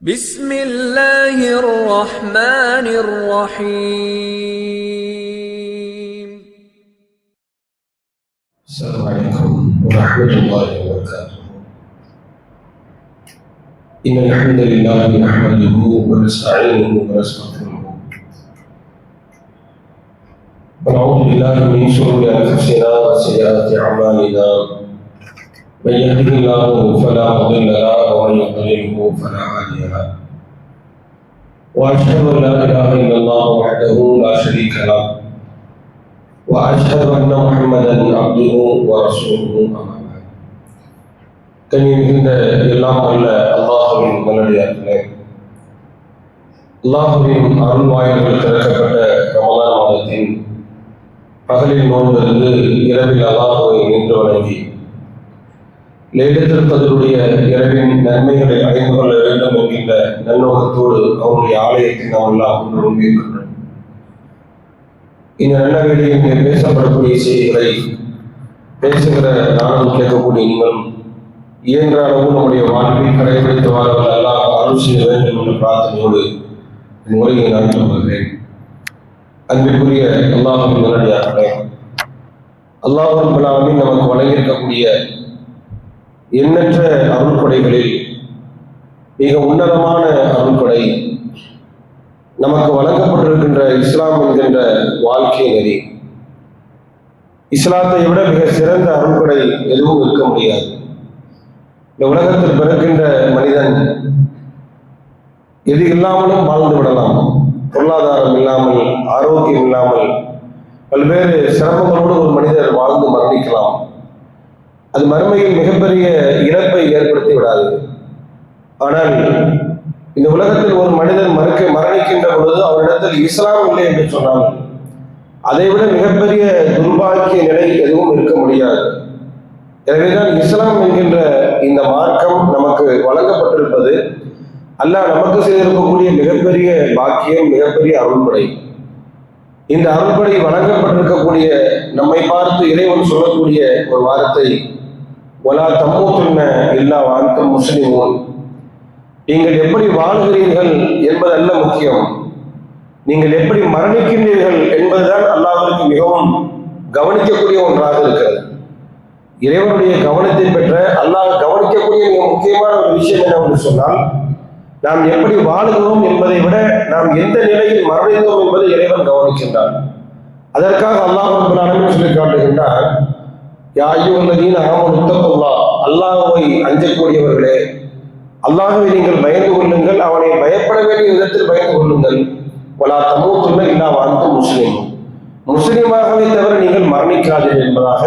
بسم الله الرحمن الرحيم. السلام عليكم ورحمة الله وبركاته. إن الحمد لله نحمده ونستعينه ونستغفره ونعوذ بالله من شرور أنفسنا وسيئات أعمالنا. من يهده الله فلا مضل له ومن يضلله فلا هادي له. وأشهد أن لا إله إلا الله وحده لا شريك له وأشهد أن محمدا عبده ورسوله أما بعد. கண்ணியமிகுந்த எல்லாம் அல்ல அல்லாஹ்வின் நல்லடியார்களே, அல்லாஹ்வின் அருள் வாயில்கள் திறக்கப்பட்ட ரமலான் மாதத்தின் பகலில் நோன்பிருந்து இரவில் அல்லாஹ்வை நின்று வணங்கி லைலத்துல் கத்ருடைய இரவின் நன்மைகளை அடைந்து கொள்ள வேண்டும் என்கின்ற நன்னோக்கத்தோடு அவருடைய ஆலயத்தில் நாம் எல்லாம் ஒன்று இருக்கின்றோம். இந்த நல்ல வேளையில் இங்கே பேசப்படக்கூடிய செய்திகளை பேசுகிற நானும் கேட்கக்கூடிய நீங்களும் இயன்ற அளவு நம்முடைய வாழ்வில் கடைபிடித்து வாரவர்கள் எல்லாம் அருள் செய்ய வேண்டும் என்ற பிரார்த்தனையோடு என் உரையை நான் சொல்கிறேன். அன்பிற்குரிய அல்லாஹ்வின் நல்லடியார்களே, அல்லாஹ் ரப்பல் ஆலமீன் நமக்கு வழங்கியிருக்கக்கூடிய எண்ணற்ற அருள்கொடைகளில் மிக உன்னதமான அருள்கொடை நமக்கு வழங்கப்பட்டிருக்கின்ற இஸ்லாம் என்கின்ற வாழ்க்கை நெறி. இஸ்லாத்தை விட மிக சிறந்த அருள்கொடை எதுவும் இருக்க முடியாது. இந்த உலகத்தில் பிறக்கின்ற மனிதன் எது இல்லாமலும் வாழ்ந்து விடலாம். பொருளாதாரம் இல்லாமல், ஆரோக்கியம் இல்லாமல், பல்வேறு சிரமங்களோடு ஒரு மனிதர் வாழ்ந்து மரணிக்கலாம். அது மறுமையில் மிகப்பெரிய இழப்பை ஏற்படுத்தி விடாது. ஆனால் இந்த உலகத்தில் ஒரு மனிதன் மரணிக்கின்ற பொழுது அவரிடத்தில் இஸ்லாம் இல்லை என்று சொன்னால் அதைவிட மிகப்பெரிய துர்பாக்கிய நிலை எதுவும் இருக்க முடியாது. எனவேதான் இஸ்லாம் என்கின்ற இந்த மார்க்கம் நமக்கு வழங்கப்பட்டிருப்பது அல்லாஹ் நமக்கு செய்திருக்கக்கூடிய மிகப்பெரிய பாக்கியம், மிகப்பெரிய அருள்படை. இந்த அருள்படை வழங்கப்பட்டிருக்கக்கூடிய நம்மை பார்த்து இறைவன் சொல்லக்கூடிய ஒரு வார்த்தை, வலா தமூதுன்ன இல்லா வஅன்தும் முஸ்லிமூன். நீங்கள் எப்படி வாழ்கிறீர்கள் என்பதல்ல முக்கியம், நீங்கள் எப்படி மரணிக்கின்றீர்கள் என்பதுதான் அல்லாஹ்விற்கு மிகவும் கவனிக்கக்கூடிய ஒன்றாக இருக்கிறது. இறைவனுடைய கவனத்தை பெற்ற அல்லாஹ் கவனிக்கக்கூடிய மிக முக்கியமான ஒரு விஷயம் என்னவென்று சொன்னால், நாம் எப்படி வாழுகிறோம் என்பதை விட நாம் எந்த நிலையில் மரணித்தோம் என்பதை இறைவன் கவனிக்கின்றான். அதற்காக அல்லாஹ் ரப்பல் ஆலமீன் சொல்லி காட்டுகின்றான், யா அய்யுஹல்லதீன ஆமனு தக்குல்லாஹ், அல்லாஹ்வை அஞ்சக்கூடியவர்களே, அல்லாஹ்வை நீங்கள் பயந்து கொள்ளுங்கள், அவனை பயப்பட வேண்டிய விதத்தில் பயந்து கொள்ளுங்கள். வலா தமூதுன்ன இல்லா வஅன்தும் முஸ்லிமூன், முஸ்லிமாகவே தவிர நீங்கள் மரணிக்காதீர்கள் என்பதாக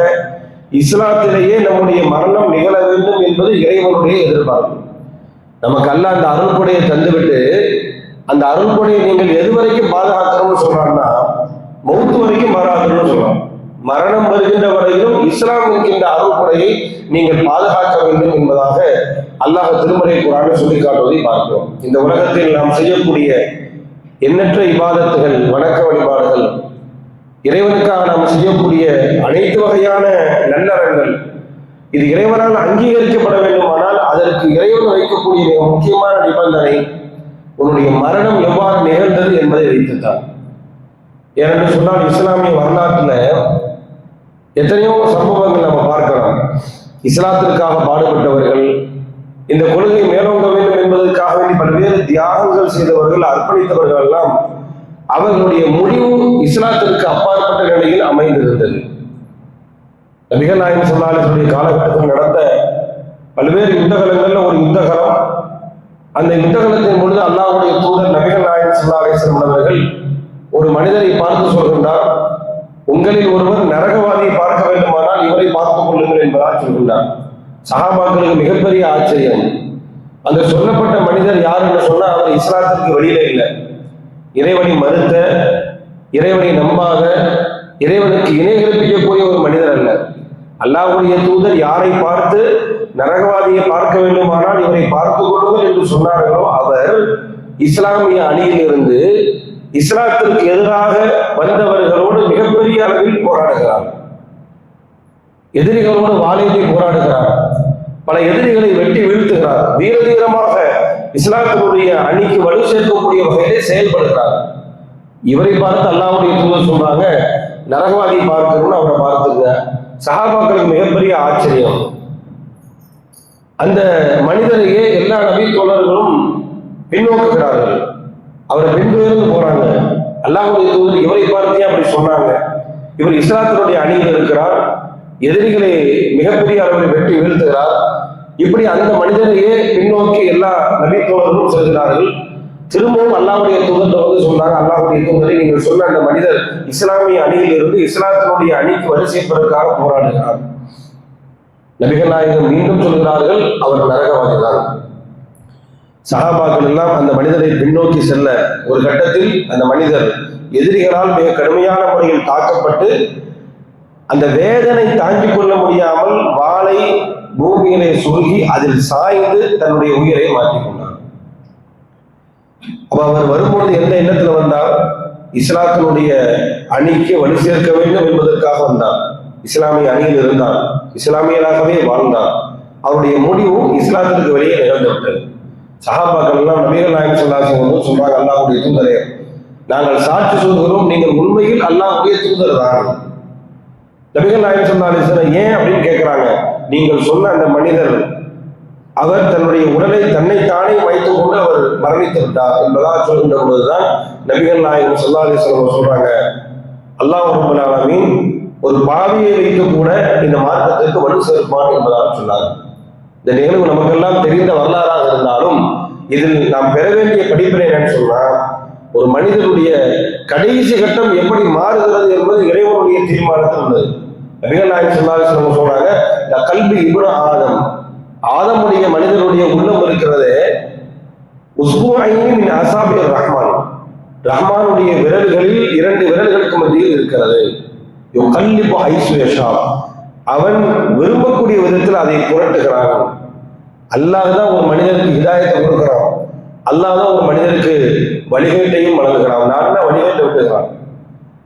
இஸ்லாத்திலேயே நம்முடைய மரணம் நிகழ வேண்டும் என்பது இறைவனுடைய எதிர்பார்ப்பு. நமக்கு அல்லாஹ் அந்த அருள்கொடையை தந்துவிட்டு அந்த அருள்கொடையை நீங்கள் எது வரைக்கும் பாதுகாக்கணும்னு சொல்றாங்கன்னா, மௌத்து வரைக்கும் பாதுகாக்கணும்னு சொல்றாங்க. மரணம் வருகின்ற வரையிலும் இஸ்லாம் என்கின்ற அருள்கொடையை நீங்கள் பாதுகாக்க வேண்டும் என்பதாக அல்லாஹ் திருமறை குர்ஆனில் சொல்லி காட்டுவதை பார்க்கிறோம். இந்த உலகத்தில் நாம் செய்யக்கூடிய எண்ணற்ற இபாதத்துகள், வணக்க வழிபாடுகள், இறைவனுக்காக நாம் செய்யக்கூடிய அனைத்து வகையான நல்லறங்கள், இது இறைவனால் அங்கீகரிக்கப்பட வேண்டுமானால் அதற்கு இறைவன் வைக்கக்கூடிய மிக முக்கியமான நிபந்தனை உன்னுடைய மரணம் எவ்வாறு நிகழ்ந்தது என்பதை வைத்துத்தான். ஏனென்று சொன்னால் இஸ்லாமிய வரலாற்றில் எத்தனையோ சம்பவங்கள் நம்ம பார்க்கலாம். இஸ்லாத்திற்காக பாடுபட்டவர்கள், இந்த கொள்கை மேலோங்க வேண்டும் என்பதற்காக வேண்டி பல்வேறு தியாகங்கள் செய்தவர்கள், அர்ப்பணித்தவர்கள் எல்லாம் அவர்களுடைய முடிவு இஸ்லாத்திற்கு அப்பாற்பட்ட நிலையில் அமைந்திருந்தது. நபிகள் நாயகம் ஸல்லல்லாஹு அலைஹி வஸல்லம் காலகட்டத்தில் நடந்த பல்வேறு யுத்தகலங்கள்ல ஒரு யுத்தகலம், அந்த யுத்தகலத்தின் பொழுது அல்லாஹ்வுடைய தூதர் நபிகள் நாயகம் ஸல்லல்லாஹு அலைஹி வஸல்லம் அவர்கள் ஒரு மனிதரை பார்த்து சொல்கின்றார், உங்களில் ஒருவர் நரகவாதியை பார்க்க வேண்டுமானால் இவரை பார்த்துக் கொள்ளுங்கள் என்பதாக சொல்கின்றார். சஹாபாக்களுக்கு மிகப்பெரிய ஆச்சரியம். அந்த சொல்லப்பட்ட மனிதர் யார் என்று சொன்னால் அவர் இஸ்லாத்திற்கு வெளியில இல்லை, இறைவனை மறுத்த, இறைவனை நம்பாத, இறைவனுக்கு இணை கற்பிக்கக்கூடிய ஒரு மனிதர் அல்ல. அல்லாஹ்வுடைய தூதர் யாரை பார்த்து நரகவாதியை பார்க்க வேண்டுமானால் இவரை பார்த்துக் கொள்ளுங்கள் என்று சொன்னார்களோ அவர் இஸ்லாமிய அணியிலிருந்து இஸ்லாத்திற்கு எதிராக வந்தவர்களோடு மிகப்பெரிய அளவில் போராடுகிறார். எதிரிகளோடு வாளேந்தி போராடுகிறார். பல எதிரிகளை வெட்டி வீழ்த்துகிறார். வீர தீரமாக இஸ்லாத்தினுடைய அணிக்கு வலு சேர்க்கக்கூடிய வகையிலே செயல்படுகிறார். இவரை பார்த்து அல்லாஹ்வுடைய தூதர் சொல்றாங்க, நரகவாதி பார்க்கணும்னு அவரை பார்த்துங்க. சஹாபாக்களுக்கு மிகப்பெரிய ஆச்சரியம். அந்த மனிதரையே எல்லா நபி தோழர்களும் பின்னோக்குகிறார்கள், அவரை பின்தொடர்ந்து போறாங்க. அல்லாஹ்வுடைய தூதர் இவரை பார்த்தே அப்படி சொன்னாங்க. இவர் இஸ்லாத்தினுடைய அணியில் இருக்கிறார், எதிரிகளை மிகப்பெரிய அளவில் வெட்டி வீழ்த்துகிறார். இப்படி அந்த மனிதரையே பின்னோக்கி எல்லா நபி தோழர்களும் செல்கிறார்கள். திரும்பவும் அல்லாஹ்வுடைய தூதர் வந்து சொன்னாங்க, அல்லாஹ்வுடைய தூதரை நீங்கள் சொன்ன அந்த மனிதர் இஸ்லாமிய அணியில் இருந்து இஸ்லாத்தினுடைய அணிக்கு வரி சேர்ப்பதற்காக போராடுகிறார். நபிகள் நாயகம் மீண்டும் சொல்கிறார்கள், அவர் நரகவாதிதான். சஹாபாக்கள் எல்லாம் அந்த மனிதரை பின்னோக்கி செல்ல ஒரு கட்டத்தில் அந்த மனிதர் எதிரிகளால் மிக கடுமையான முறையில் தாக்கப்பட்டு அந்த வேதனை தாங்கிக் கொள்ள முடியாமல் வாளை பூமியிலே சுருகி அதில் சாய்ந்து தன்னுடைய உயிரை மாற்றிக் கொண்டார். அப்ப அவர் வரும்பொழுது எந்த எண்ணத்துல வந்தார்? இஸ்லாத்தினுடைய அணிக்கு வலு சேர்க்க வேண்டும் என்பதற்காக வந்தார். இஸ்லாமிய அணியில் இருந்தார், இஸ்லாமியராகவே வாழ்ந்தார். அவருடைய முடிவும் இஸ்லாத்திற்கு வெளியே நிகழ்ந்துவிட்டது. சஹாபாக்கள் எல்லாம் நபிகள் நாயகம் ஸல்லல்லாஹு அலைஹி வஸல்லம் சொல்றாங்க, அல்லாஹ்வுடைய தூதரே, நாங்கள் சாட்சி சொல்கிறோம், நீங்கள் உண்மையில் அல்லாஹ்வுடைய தூதர் தான். நபிகள் நாயகம் ஸல்லல்லாஹு அலைஹி வஸல்லம் ஏன் அப்படின்னு கேட்கிறாங்க. நீங்கள் சொன்ன அந்த மனிதர் அவர் தன்னுடைய உடலை தன்னைத்தானே வைத்துக் கொண்டு அவர் மரணித்து விட்டார் என்பதாக சொல்கின்ற பொழுதுதான் நபிகள் நாயகம் ஸல்லல்லாஹு அலைஹி வஸல்லம் சொல்றாங்க, அல்லாஹ் ரப்பல் ஆலமீன் ஒரு பாவியை வைத்து கூட இந்த மார்க்கத்திற்கு வலு சேர்ப்பான் என்பதாக சொன்னார். இந்த நிகழ்வு நமக்கெல்லாம் தெரிந்த வரலாறாக இருந்தாலும் இதில் நாம் பெற வேண்டிய படிப்பினை என்னன்னு சொன்னா, ஒரு மனிதனுடைய கடைசி கட்டம் எப்படி மாறுகிறது என்பது இறைவனுடைய தீர்மானத்தில் உள்ளது. நபிகள் நாயகம் ஸல்லல்லாஹு அலைஹி வஸல்லம் சொல்றாங்க, கல்வி இப்னு ஆதம், ஆதமுடைய மனிதனுடைய உள்ளம் இருக்கிறது, உஸ்புஐனி மின் அஸாபிர் ரஹ்மான், ரஹ்மானுடைய விரல்களில் 2 விரல்களுக்கு மத்தியில் இருக்கிறது. யுகல்லிபு ஹைஸு யஷா, அவன் விரும்பக்கூடிய விதத்தில் அதை புரட்டுகிறான். அல்லாஹ் தான் ஒரு மனிதனுக்கு ஹிதாயத்தை கொடுக்கிறான், அல்லாஹ் தான் ஒரு மனிதனுக்கு வழிகேட்டையும் வழங்குகிறான், நான் தான் வழிகேட்டை விட்டுகிறான்.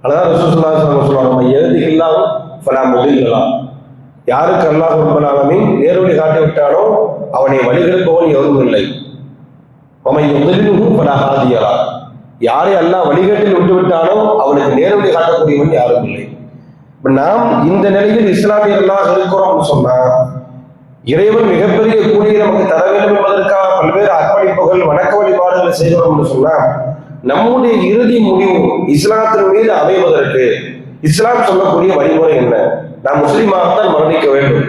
அதான் ரசூலுல்லாஹி ஸல்லல்லாஹு அலைஹி வஸல்லம் சொல்றாங்க, யஹ்திஹில்லாஹு ஃபலா முதில்ல லஹு, யாருக்கு அல்லாஹ் ரப்பல் ஆலமீன் நேர்வழி காட்டி விட்டானோ அவனை வழிகெடுப்பவன் எவரும் இல்லை. வமன் யுதில்லுஹு ஃபலா ஹாதிய லஹு, யாரை அல்லாஹ் வழிகேட்டில் விட்டு விட்டானோ அவனுக்கு நேர்வழி காட்டக்கூடியவன் யாரும் இல்லை. நாம் இந்த நிலையில் இஸ்லாமியர்களாக இருக்கிறோம் சொன்னா, இறைவன் மிகப்பெரிய கூலியை நமக்கு தர வேண்டும் என்பதற்காக பல்வேறு அர்ப்பணிப்புகள் வணக்க வழிபாடுகளை செய்கிறோம் சொன்னா, நம்முடைய இறுதி முடிவு இஸ்லாத்தின் மீது அமைவதற்கு இஸ்லாம் சொல்லக்கூடிய வழிமுறை என்ன? நான் முஸ்லீமாகத்தான் மரணிக்க வேண்டும்,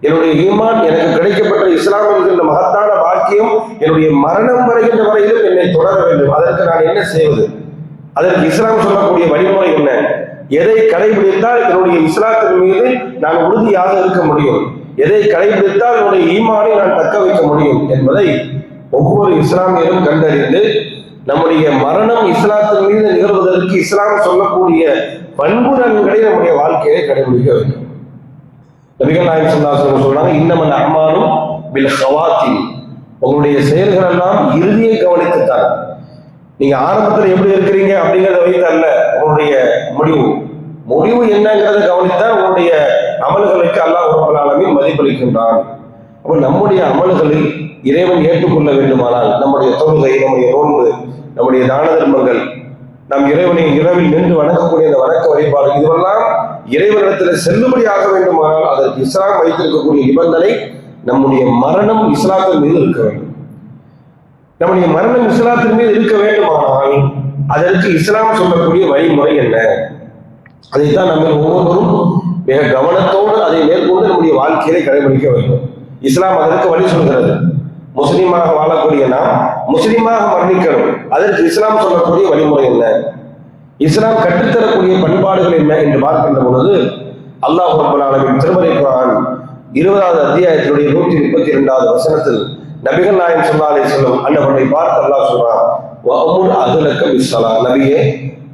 என்னுடைய ஈமான் எனக்கு கிடைக்கப்பட்ட இஸ்லாம் என்கின்ற மகத்தான வாக்கியம் என்னுடைய மரணம் வருகின்ற வரையிலும் என்னை தொடர வேண்டும். அதற்கு நான் என்ன செய்வது? அதற்கு இஸ்லாம் சொல்லக்கூடிய வழிமுறை என்ன? எதை கடைபிடித்தால் என்னுடைய இஸ்லாத்தின் மீது நான் உறுதியாக இருக்க முடியும், எதை கடைபிடித்தால் என்னுடைய ஈமானை நான் தக்க வைக்க முடியும் என்பதை ஒவ்வொரு இஸ்லாமியரும் கண்டறிந்து நம்முடைய மரணம் இஸ்லாத்தின் மீது நிகழ்வதற்கு இஸ்லாம் சொல்லக்கூடிய பண்புணங்களை நம்முடைய வாழ்க்கையை கடைபிடிக்க வேண்டும். நபிகள் நாயகம் ஸல்லல்லாஹு அலைஹி வஸல்லம் சொல்றாங்க, இன்னமல் அஅமாலு பில் ஹவாத்திம், உங்களுடைய செயல்கள் எல்லாம் இறுதியை கவனித்துத்தான். நீங்க ஆரம்பத்தில் எப்படி இருக்கிறீங்க அப்படிங்கிறத வைத்து அல்ல, உங்களுடைய முடிவு என்னங்கிறத கவனித்தான் உங்களுடைய அமல்களுக்கு அல்லாஹ் ரப்பல் ஆலமீன் மதிப்பளிக்கின்றான். அப்போ நம்முடைய அமல்களில் இறைவன் ஏற்றுக்கொள்ள வேண்டுமானால் நம்முடைய தொழுகை, நம்முடைய நோன்பு, நம்முடைய தான தர்மங்கள், நம் இறைவனை இரவில் நின்று வணங்கக்கூடிய அந்த வணக்க வழிபாடு, இதுவெல்லாம் இறைவனிடத்தில் செல்லுபடியாக வேண்டுமானால் அதற்கு இஸ்லாம் வைத்திருக்கக்கூடிய நிபந்தனை நம்முடைய மரணம் இஸ்லாத்தின் மீது இருக்க வேண்டும். நம்முடைய மரணம் இஸ்லாத்தின் மீது இருக்க வேண்டுமானால் அதற்கு இஸ்லாம் சொல்லக்கூடிய வழிமுறை என்ன? அதைத்தான் நம்ம ஒவ்வொருவரும் மிக கவனத்தோடு அதை மேற்கொண்டு நம்முடைய வாழ்க்கையை கடைபிடிக்க வேண்டும். இஸ்லாம் அதற்கு வழி சொல்கிறது. முஸ்லீமாக வாழக்கூடிய நாம் முஸ்லீமாக மரணிக்கணும், அதற்கு இஸ்லாம் சொல்லக்கூடிய வழிமுறை என்ன? இஸ்லாம் கற்றுத்தரக்கூடிய பண்பாடுகள் என்ன என்று பார்க்கின்ற பொழுது அல்லாஹ் ரப்பல் ஆலமீன் திருமறை குர்ஆன் 20வது அத்தியாயத்தினுடைய 132வது வசனத்தில் நபிகள் நாயகம் ஸல்லல்லாஹு அலைஹி வஸல்லம் அன்னவர்களை பார்த்து அல்லாஹ் சொல்றான், வஅமுர் அஹ்லக பிஸ்ஸலா, நபியே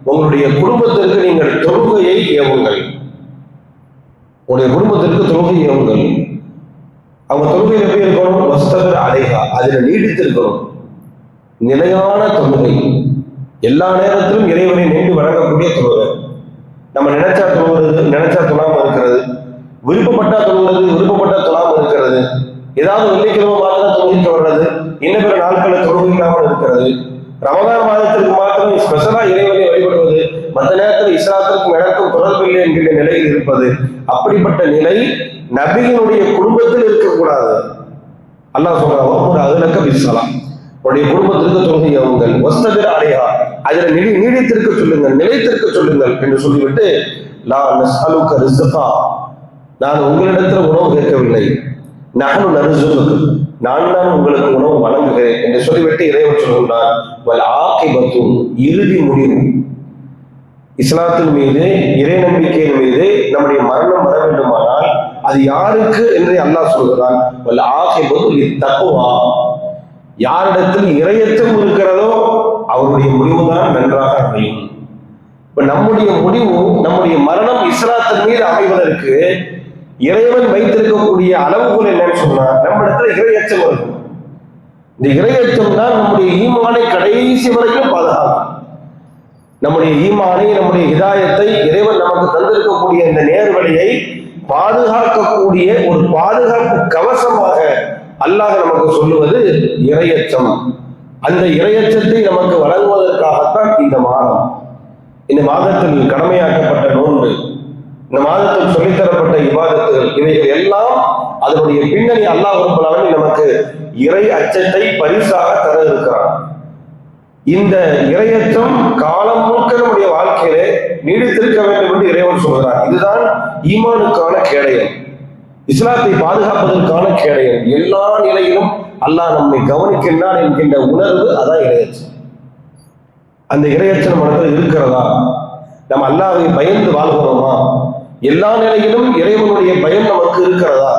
உங்களுடைய குடும்பத்திற்கு நீங்கள் தொழுகையை ஏவுங்கள், உங்களுடைய குடும்பத்திற்கு தொழுகை ஏவுங்கள். அவங்க தொழுகை எப்படி இருக்கணும்? வஸ்தபிர் அலைஹா, அதில் நீடித்து இருக்கணும். நிலையான தொழுகை, எல்லா நேரத்திலும் இறைவனை நின்று வணங்கக்கூடிய தொழுகை. நம்ம நினைச்சா தொழுகிறது, நினைச்சா தொழாம இருக்கிறது, விருப்பப்பட்டா தொழுகிறது, விருப்பப்பட்டா தொழாம இருக்கிறது, ஏதாவது வெள்ளிக்கிழமை மாத்திரம் தொழுகைக்கு வர்றது, இன்னும் பிற நாட்களில் தொழுகை இல்லாமல் இருக்கிறது, ரமதான் மாதத்திற்கு மாத்திரம் ஸ்பெஷலா இறைவனை வழிபடுவது, மற்ற நேரத்தில் இஸ்லாத்திற்கும் எனக்கும் தொடர்பில்லை என்கின்ற நிலையில் இருப்பது, அப்படிப்பட்ட நிலை நபியினுடைய குடும்பத்தில் இருக்கக்கூடாது. அல்லாஹ் சொல்றாங்க அதுலக்க பிஸ்ஸலாம், உடைய குடும்பத்திற்கு தொழுகையாவுங்கள், வஸ்தபிர அலைஹா, அதில் நீடித்திருக்க சொல்லுங்கள், நிலைத்திருக்க சொல்லுங்கள் என்று சொல்லிவிட்டு, லா நஸ்அலுக ரிஸ்கா, நான் உங்களிடத்தில் உணவு கேட்கவில்லை, நஹ்னு நர்சுகுக, நான் தான் உங்களுக்கு உணவு வழங்குகிறேன் என்று சொல்லிவிட்டு இறைவன் சொல்கின்றான், வல் ஆகிபத்து, இறுதி முடிவு, இஸ்லாத்தின் மீது இறை நம்பிக்கையின் மீது நம்முடைய மரணம் வர வேண்டுமானால் அது யாருக்கு என்று அல்லாஹ் சொல்கிறான், வல் ஆகிபத்து தக்வா, யாரிடத்தில் இறையச்சம் இருக்கிறதோ அவருடைய முடிவுதான் நன்றாக அமையும். இப்ப நம்முடைய முடிவு, நம்முடைய மரணம் இஸ்லாத்தின் மீது அமைவதற்கு இறைவன் வைத்திருக்கக்கூடிய அளவுகோல் என்னன்னு சொன்னா, நம்ம இடத்துல இறையச்சம் இருக்கும். இந்த இறையச்சம் தான் நம்முடைய ஈமானை கடைசி வரைக்கும் பாதுகாக்கும். நம்முடைய ஈமானை, நம்முடைய ஹிதாயத்தை, இறைவன் நமக்கு தந்திருக்கக்கூடிய இந்த நேர்வழியை பாதுகாக்கக்கூடிய ஒரு பாதுகாப்பு கவசமாக அல்லாஹ் நமக்கு சொல்லுவது இறையச்சம். அந்த இறையச்சத்தை நமக்கு வழங்குவதற்காகத்தான் இந்த மாதம், இந்த மாதத்தில் கடமையாக்கப்பட்ட நோன்பு, இந்த மாதத்தில் சொல்லித்தரப்பட்ட இபாதத்துகள், இவைகள் எல்லாம் அதனுடைய பின்னணி அல்லாஹ் ரப்பல் ஆலமீன் நமக்கு இறை அச்சத்தை பரிசாக தர இருக்கிறான். இந்த இறையச்சம் காலம் முழுக்க நம்முடைய வாழ்க்கையிலே நீடித்திருக்க வேண்டும் என்று இறைவன் சொல்கிறார். இதுதான் ஈமானுக்கான கேடயம், இஸ்லாத்தை பாதுகாப்பதற்கான கேடயம். எல்லா நிலையிலும் அல்லாஹ் நம்மை கவனிக்கின்றான் என்கின்ற உணர்வு, அதான் இறையச்சம். அந்த இறையச்சம் மனதில் இருக்கிறதா? நம்ம அல்லாஹ்வை பயந்து வாழ்கிறோமா? எல்லா நிலையிலும் இறைவனுடைய பயம் நமக்கு இருக்கிறதா?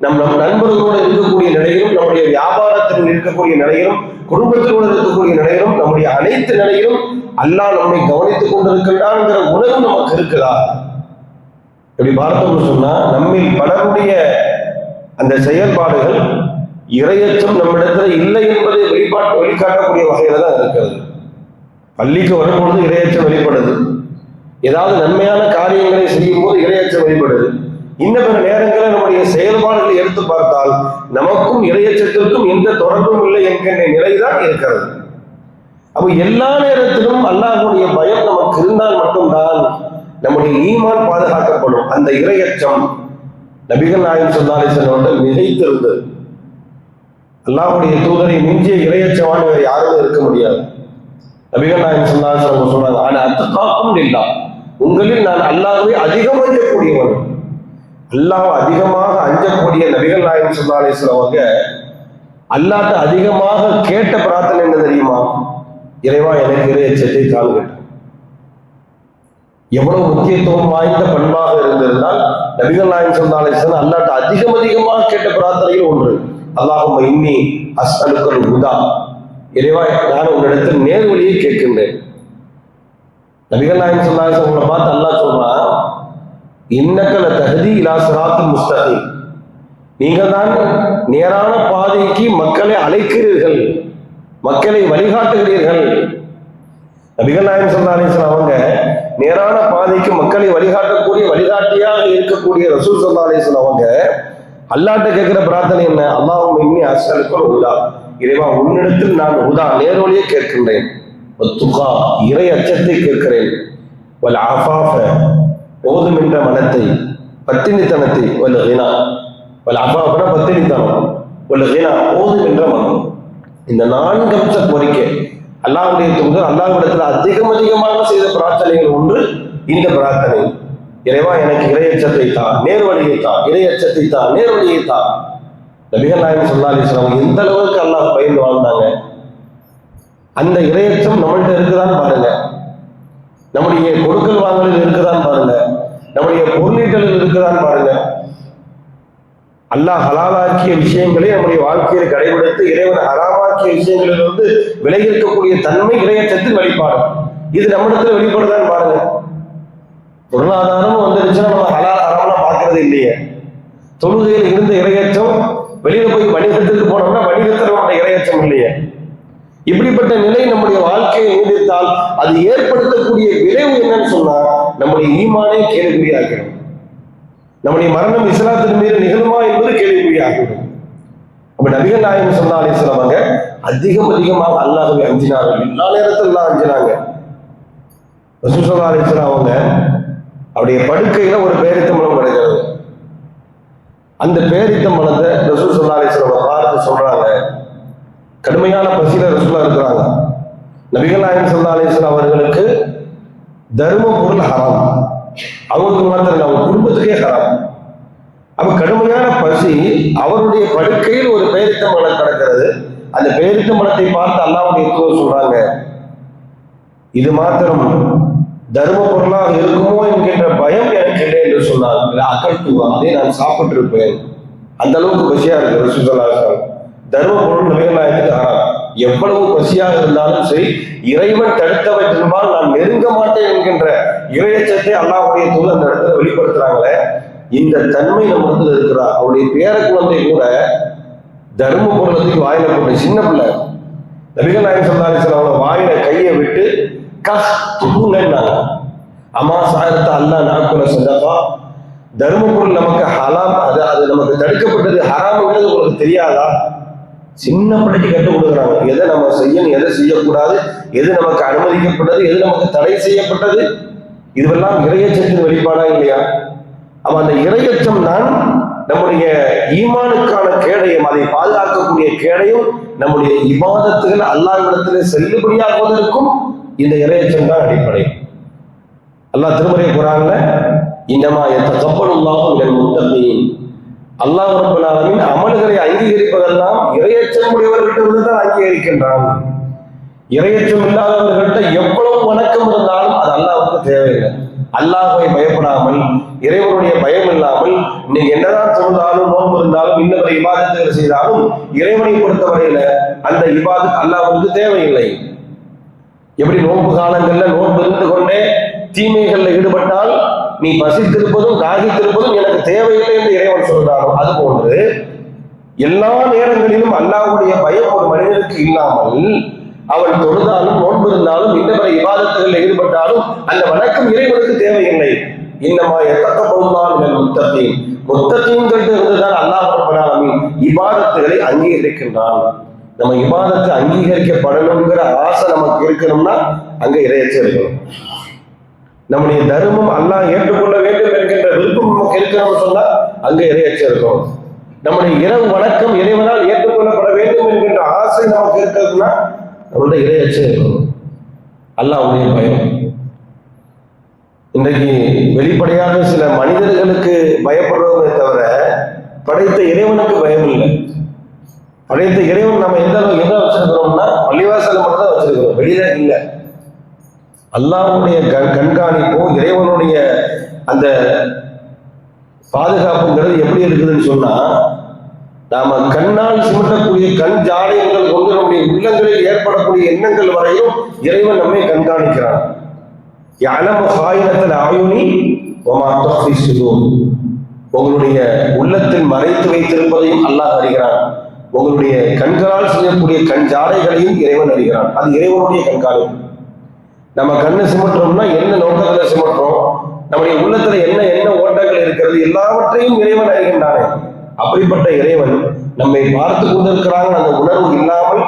நம் நண்பர்களோடு இருக்கக்கூடிய நிலையிலும், நம்முடைய வியாபாரத்தில் இருக்கக்கூடிய நிலையிலும், குடும்பத்திலோடு இருக்கக்கூடிய நிலையிலும், நம்முடைய அனைத்து நிலையிலும் அல்லாஹ் நம்மை கவனித்துக் கொண்டிருக்கின்றான்ங்கிற உணர்வு நமக்கு இருக்குதா? இப்படி பார்த்தோம்னு சொன்னா நம்மில் பலருடைய அந்த செயல்பாடுகள் இறையச்சம் நம்மிடத்துல இல்லை என்பதை வெளிக்காட்டக்கூடிய வகையில தான் இருக்கிறது. பள்ளிக்கு வரும்பொழுது இறையச்சம் வெளிப்படுது, ஏதாவது நன்மையான காரியங்களை செய்யும் போது இறையச்சம் வெளிப்படுது. இன்னும் பிற நேரங்களில் நம்முடைய செயல்பாடுகளை எடுத்து பார்த்தால் நமக்கும் இறையச்சத்திற்கும் எந்த தொடர்பும் இல்லை என்கின்ற நிலைதான் இருக்கிறது. அப்ப எல்லா நேரத்திலும் அல்லாஹ்வுடைய பயம் நமக்கு இருந்தால் மட்டும்தான் நம்முடைய ஈமான் பாதுகாக்கப்படும். அந்த இறையச்சம் நபிகள் நாயகம் ஸல்லல்லாஹு அலைஹி வஸல்லம் அவர்கள் மிகைத்திருந்தது. அல்லாஹ்வுடைய தூதரை மிஞ்சிய இறையச்சமான வேறு யாருமே இருக்க முடியாது. நபிகள் நாயகம் ஸல்லல்லாஹு அலைஹி வஸல்லம் சொன்னாங்க, ஆனா அத்தகாக்கும் லில்லாஹ், உங்களில் நான் அல்லாஹ்வை அதிகம் அஞ்சக்கூடியவன். அல்லாஹ் அதிகமாக அஞ்சக்கூடிய நபிகள் நாயகம் ஸல்லல்லாஹு அலைஹி வஸல்லம் அவங்க அல்லாஹ்ட்ட அதிகமாக கேட்ட பிரார்த்தனை என்ன தெரியுமா? இறைவா எனக்கு இறையச்சத்தை தாள் கேட்டான். எவ்வளவு முக்கியத்துவம் வாய்ந்த பண்பாக இருந்திருந்தால் நபிகள் நாயகம் ஸல்லல்லாஹு அலைஹி வஸல்லம் அல்லாஹ்ட்ட அதிகமாக கேட்ட பிரார்த்தனையில் ஒன்று, அல்லாஹும்ம இன்னி அஸ்அலுக்கல் ஹுதா, இறைவா நான் உன்னிடத்தில் நேர்வழியை கேட்கின்றேன். நபிகள் நாயகம் ஸல்லல்லாஹு அலைஹி வஸல்லம் பார்த்து அல்லாஹ் சொல்றான், இன்னக லதஹ்தி இலா ஸிராத்தில் முஸ்தகீம், நீங்கள் தான் நேரான பாதைக்கு மக்களை அழைக்கிறீர்கள், மக்களை வழிகாட்டுகிறீர்கள். நபிகள் நாயகம் ஸல்லல்லாஹு அலைஹி வஸல்லம் அவங்க நேரான பாதைக்கு மக்களை வழிகாட்டக்கூடிய வழிகாட்டியாக இருக்கக்கூடிய ரசூல் ஸல்லல்லாஹு அலைஹி வஸல்லம் அவங்க அல்லாஹ்ட்ட கேட்கிற பிரார்த்தனை என்ன? அல்லாஹும்ம இன்னி அஸ்அலுக்கல் ஹுதா, இறைவா உன்னிடத்தில் நான் ஹுதா நேர்வழியை கேட்கின்றேன், வத்துகா இறை அச்சத்தை கேட்கிறேன், வல் ஆஃபாஃப போதும் என்ற மனத்தை, பத்தினித்தனத்தை, வல் கினா, வல் ஆஃபாஃபன பத்தினித்தனம், வல் கினா போதும் என்ற மனம். இந்த 4 அம்ச கோரிக்கை அல்லாஹ்வுடைய தூதர் அல்லாஹ்விடத்தில் அதிகமாக செய்த பிரார்த்தனைகள் ஒன்று இந்த பிரார்த்தனை. இறைவா எனக்கு இறையச்சத்தை தான், நேர்வழியை தான், இறையச்சத்தை தான், நேர்வழியை தான். நபிகள் நாயகம் ஸல்லல்லாஹு அலைஹி வஸல்லம் எந்த அளவுக்கு அல்லாஹ் பயந்து வாழ்ந்தாங்க. அந்த இறையச்சம் நம்மள்கிட்ட இருக்குதான் பாருங்க, நம்முடைய கொடுக்கல் வாங்கலில் இருக்குதான் பாருங்க, நம்முடைய பொருளீட்டலில் இருக்குதான் பாருங்க. அல்லாஹ் ஹலாலாக்கிய விஷயங்களை நம்முடைய வாழ்க்கையில் கடைபிடித்து இறைவன் ஹராமாக்கிய விஷயங்களிலிருந்து விலகி இருக்கக்கூடிய தன்மை இறையச்சத்தின் வெளிப்பாடு. இது நம்மிடத்துல வெளிப்படுதான் பாருங்க. பொருளாதாரம் வந்துருச்சுன்னா நம்ம ஹலால் ஹராம்லாம் பார்க்கறது இல்லையே. தொழுகையில் இருந்த இறையச்சம் வெளியில போய் வணிகத்திற்கு போனோம்னா வணிகத்தில் நம்முடைய இறையச்சம் இல்லையே. இப்படிப்பட்ட நிலை நம்முடைய வாழ்க்கையை நீடித்தால் அது ஏற்படுத்தக்கூடிய விளைவு என்னன்னு சொன்னா நம்முடைய ஈமானே கேள்விக்குறியாகிடும். நம்முடைய மரணம் இஸ்லாத்தின் மீது நிகழுமா என்பது கேள்விக்குறியாகிடும். அப்ப நபிகள் நாயகம் ஸல்லல்லாஹு அலைஹி வஸல்லம் அவங்க அதிகமாக அல்லாஹ்வை அஞ்சினார்கள். எல்லா நேரத்திலும் அஞ்சினாங்க. ரசூல் ஸல்லல்லாஹு அலைஹி வஸல்லம் அவங்க அவருடைய படுக்கையில ஒரு பேரித்தம்பழம் கிடைக்கிறது. அந்த பேரித்தம்பழத்தை ரசூல் ஸல்லல்லாஹு அலைஹி வஸல்லம் பார்த்து சொல்றாங்க, கடுமையான பசியில ரசூலா இருக்கிறாங்க. நபிகள் நாயகம் ஸல்லல்லாஹு அலைஹி வஸல்லம் அவர்களுக்கு தர்ம பொருள் ஹராம், அவங்களுக்கு மாத்திரம் இல்லை, அவங்க குடும்பத்துக்கே ஹராம். அப்ப கடுமையான பசி, அவருடைய படுக்கையில் ஒரு பேரித்தம்பழம் கிடக்கிறது. அந்த பேரித்தம்பழத்தை பார்த்து அல்லாஹ்வுடைய தூதர் சொல்றாங்க, இது மாத்திரம் தர்ம பொருளாக இருக்குமோ என்கின்ற பயம் எனக்கு இல்லை என்று சொன்னார். அகழ்த்துவா, அதை நான் சாப்பிட்டு இருப்பேன், அந்த அளவுக்கு பசியா இருக்கு. ரசூல் ஸல்லல்லாஹு அலைஹி வஸல்லம் தர்ம பொருள் நபிகள் நாயகத்துக்கு ஹராம். எவ்வளவு பசியாக இருந்தாலும் சரி, இறைவன் தடுத்தவற்றின்பால் நான் நெருங்க மாட்டேன் என்கின்ற இறையச்சத்தை அல்லாஹ்வுடைய தூதர் அந்த இடத்துல வெளிப்படுத்துறாங்களே, இந்த தன்மை நம்ம இருக்கிறார். அவருடைய பேர குழந்தை கூட தர்ம பொருளத்துக்கு வாயில போட்ட சின்ன பிள்ளை, நபிகள் நாயகம் ஸல்லல்லாஹு அலைஹி வஸல்லம் அவங்க வாயில கையை விட்டு துப்புங்கன்னாங்க. அம்மா சாயத்தை அல்லாஹ் நாக்குல சதகா, தர்ம பொருள் நமக்கு ஹலாம், அது நமக்கு தடுக்கப்பட்டது ஹராம்ங்கிறது உங்களுக்கு தெரியாதா? சின்ன பிள்ளைக்கு கற்றுக் கொடுக்குறாங்க, எதை நம்ம செய்யணும், எதை செய்யக்கூடாது, எது நமக்கு அனுமதிக்கப்பட்டது, எது நமக்கு தடை செய்யப்பட்டது. இதுவெல்லாம் இறையச்சத்தின் வெளிப்பாடா இல்லையா? அப்ப அந்த இறையச்சம் தான் நம்முடைய ஈமானுக்கான கேடயம், அதை பாதுகாக்கக்கூடிய கேடயம். நம்முடைய இபாதத்துகள் அல்லாஹ்விடத்திலே செல்லுபடியாகுவதற்கும் இந்த இறையச்சம் தான் அடிப்படை. அல்லாஹ் திருமறை குர்ஆன்ல இன்னமா யதகப்பலுல்லாஹு மினல் முத்தகீன், அல்லாஹ் ரப்பல் ஆலமீன் அமல்களை அங்கீகரிப்பதெல்லாம் இறையச்சம் உடையவர்களிடம் தான் அங்கீகரிக்கின்றான். இறையச்சம் இல்லாதவர்கள்ட்ட எவ்வளவு வணக்கம் இருந்தாலும் அது அல்லாஹ்வுக்கு தேவையில்லை. அல்லாஹ்வை பயப்படாமல், இறைவனுடைய பயம் இல்லாமல் இன்னைக்கு என்னதான் தொழுதாலும், நோன்பு இருந்தாலும், இன்னொரு இபாதத்துகளை செய்தாலும் இறைவனை பொறுத்தவரையில அந்த இபாதத் அல்லாஹ்வுக்கு தேவையில்லை. எப்படி நோன்பு காலங்கள்ல நோன்பு இருந்து கொண்டே தீமைகள்ல ஈடுபட்டால் நீ பசித்திருப்பதும் தாகித்திருப்பதும் எனக்கு தேவையில்லை என்று இறைவன் சொல்றானோ, அது போன்று எல்லா நேரங்களிலும் அல்லாஹ்வுடைய பயம் ஒரு மனிதனுக்கு இல்லாமல் அவன் தொழுதாலும், நோன்பு இருந்தாலும், இன்னொரு இபாதத்துகளில் ஈடுபட்டாலும் அந்த வணக்கம் இறைவனுக்கு தேவையில்லை. இன்னமா யதகப்பலுல்லாஹு மினல் முத்தகீன், முத்தகீன்கிட்ட இருந்துதான் அல்லாஹ் ரப்பல் ஆலமீன் இபாதத்துகளை அங்கீகரிக்கின்றான். நம்ம இபாதத்தை அங்கீகரிக்கப்படணுங்கிற ஆசை நமக்கு இருக்கணும்னா அங்க இறையச்சம் இருக்கணும். நம்முடைய தர்மம் அல்லாஹ் ஏற்றுக்கொள்ள வேண்டும் என்கின்ற விருப்பம் நமக்கு இருக்கணும்னு சொன்னா அங்க இறையச்சம் இருக்கணும். நம்முடைய இரவு வணக்கம் இறைவனால் ஏற்றுக்கொள்ளப்பட வேண்டும் என்கின்ற ஆசை நமக்கு இருக்கிறதுனா நம்மளுடைய இறையச்சம் இருக்கணும், அல்லாஹ்வுடைய பயம். இன்றைக்கு வெளிப்படையாக சில மனிதர்களுக்கு பயப்படுறோமே தவிர படைத்த இறைவனுக்கு பயம் இல்லை. படைத்த இறைவன் நம்ம எந்த வச்சிருக்கிறோம்னா பள்ளிவாசல மட்டும் தான் வச்சிருக்கிறோம், வெளியில இல்லை. அல்லாஹ்வுடைய கண்காணிப்பும் இறைவனுடைய அந்த பாதுகாப்புங்கிறது எப்படி இருக்குதுன்னு சொன்னா, நாம கண்ணால் சிமிட்டக்கூடிய கண் ஜாடைகள் கொண்டு நம்முடைய உள்ளங்களில் ஏற்படக்கூடிய எண்ணங்கள் வரையும் இறைவன் நம்மை கண்காணிக்கிறான். யஅலமு ஹாயினத்தல் அயுனி வமா துஃபி சுதூர், உங்களுடைய உள்ளத்தில் மறைத்து வைத்திருப்பதையும் அல்லாஹ் அறிகிறான். உங்களுடைய கண்களால் செய்யக்கூடிய கண் ஜாடைகளையும் இறைவன் அறிகிறான். அது இறைவனுடைய கண்காணிப்பு. நம்ம கண்ணை சிமற்றோம்னா என்ன நோக்கத்துல சிமற்றோம், நம்முடைய உள்ளத்துல என்ன ஓட்டங்கள் இருக்கிறது, எல்லாவற்றையும் இறைவன் அறிகின்றானே. அப்படிப்பட்ட இறைவன் நம்மை பார்த்து கொண்டிருக்கிறாங்க அந்த உணர்வு இல்லாமல்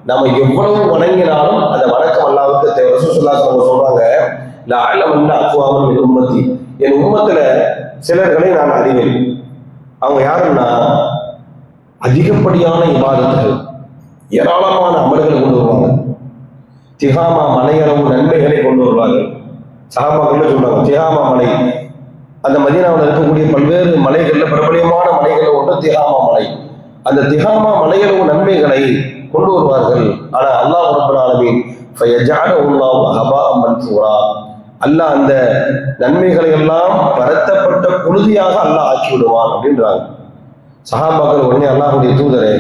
நம்ம எவ்வளவு வணங்கினாலும் அந்த வணக்கம் அல்லாஹ்வுக்கு தேவை. ரசூலுல்லாஹி ஸல்லல்லாஹு அலைஹி வஸல்லம் சொல்றாங்க, லஅலமன்ன அக்வாமன் மின் உம்மத்தி, என் உம்மத்துல சிலர்களை நான் அறிவேன். அவங்க யாருன்னா அதிகப்படியான இபாதத்துகள், ஏராளமான அமல்களை கொண்டு வருவாங்க, திஹாமா மலையளவு நன்மைகளை கொண்டு வருவார்கள். சஹாபாக்கள் சொல்றாங்க, திஹாமா மலை, அந்த மதீனாவில் இருக்கக்கூடிய பல்வேறு மலைகள்ல பிரபலியமான மலைகள் ஒன்று திஹாமா மலை. அந்த திஹாமா மலையளவு நன்மைகளை கொண்டு வருவார்கள். ஆனா அல்லாஹ் ரப்பல் ஆலமீன் ஃபயஜஅலுல்லாஹு ஹபாஅம் மன்சூரா, அல்லாஹ் அந்த நன்மைகளை எல்லாம் பரத்தப்பட்ட புழுதியாக அல்லாஹ் ஆக்கி விடுவான் அப்படின்றாங்க. சஹாபாக்கள் உடனே அல்லாஹ்வுடைய தூதரே,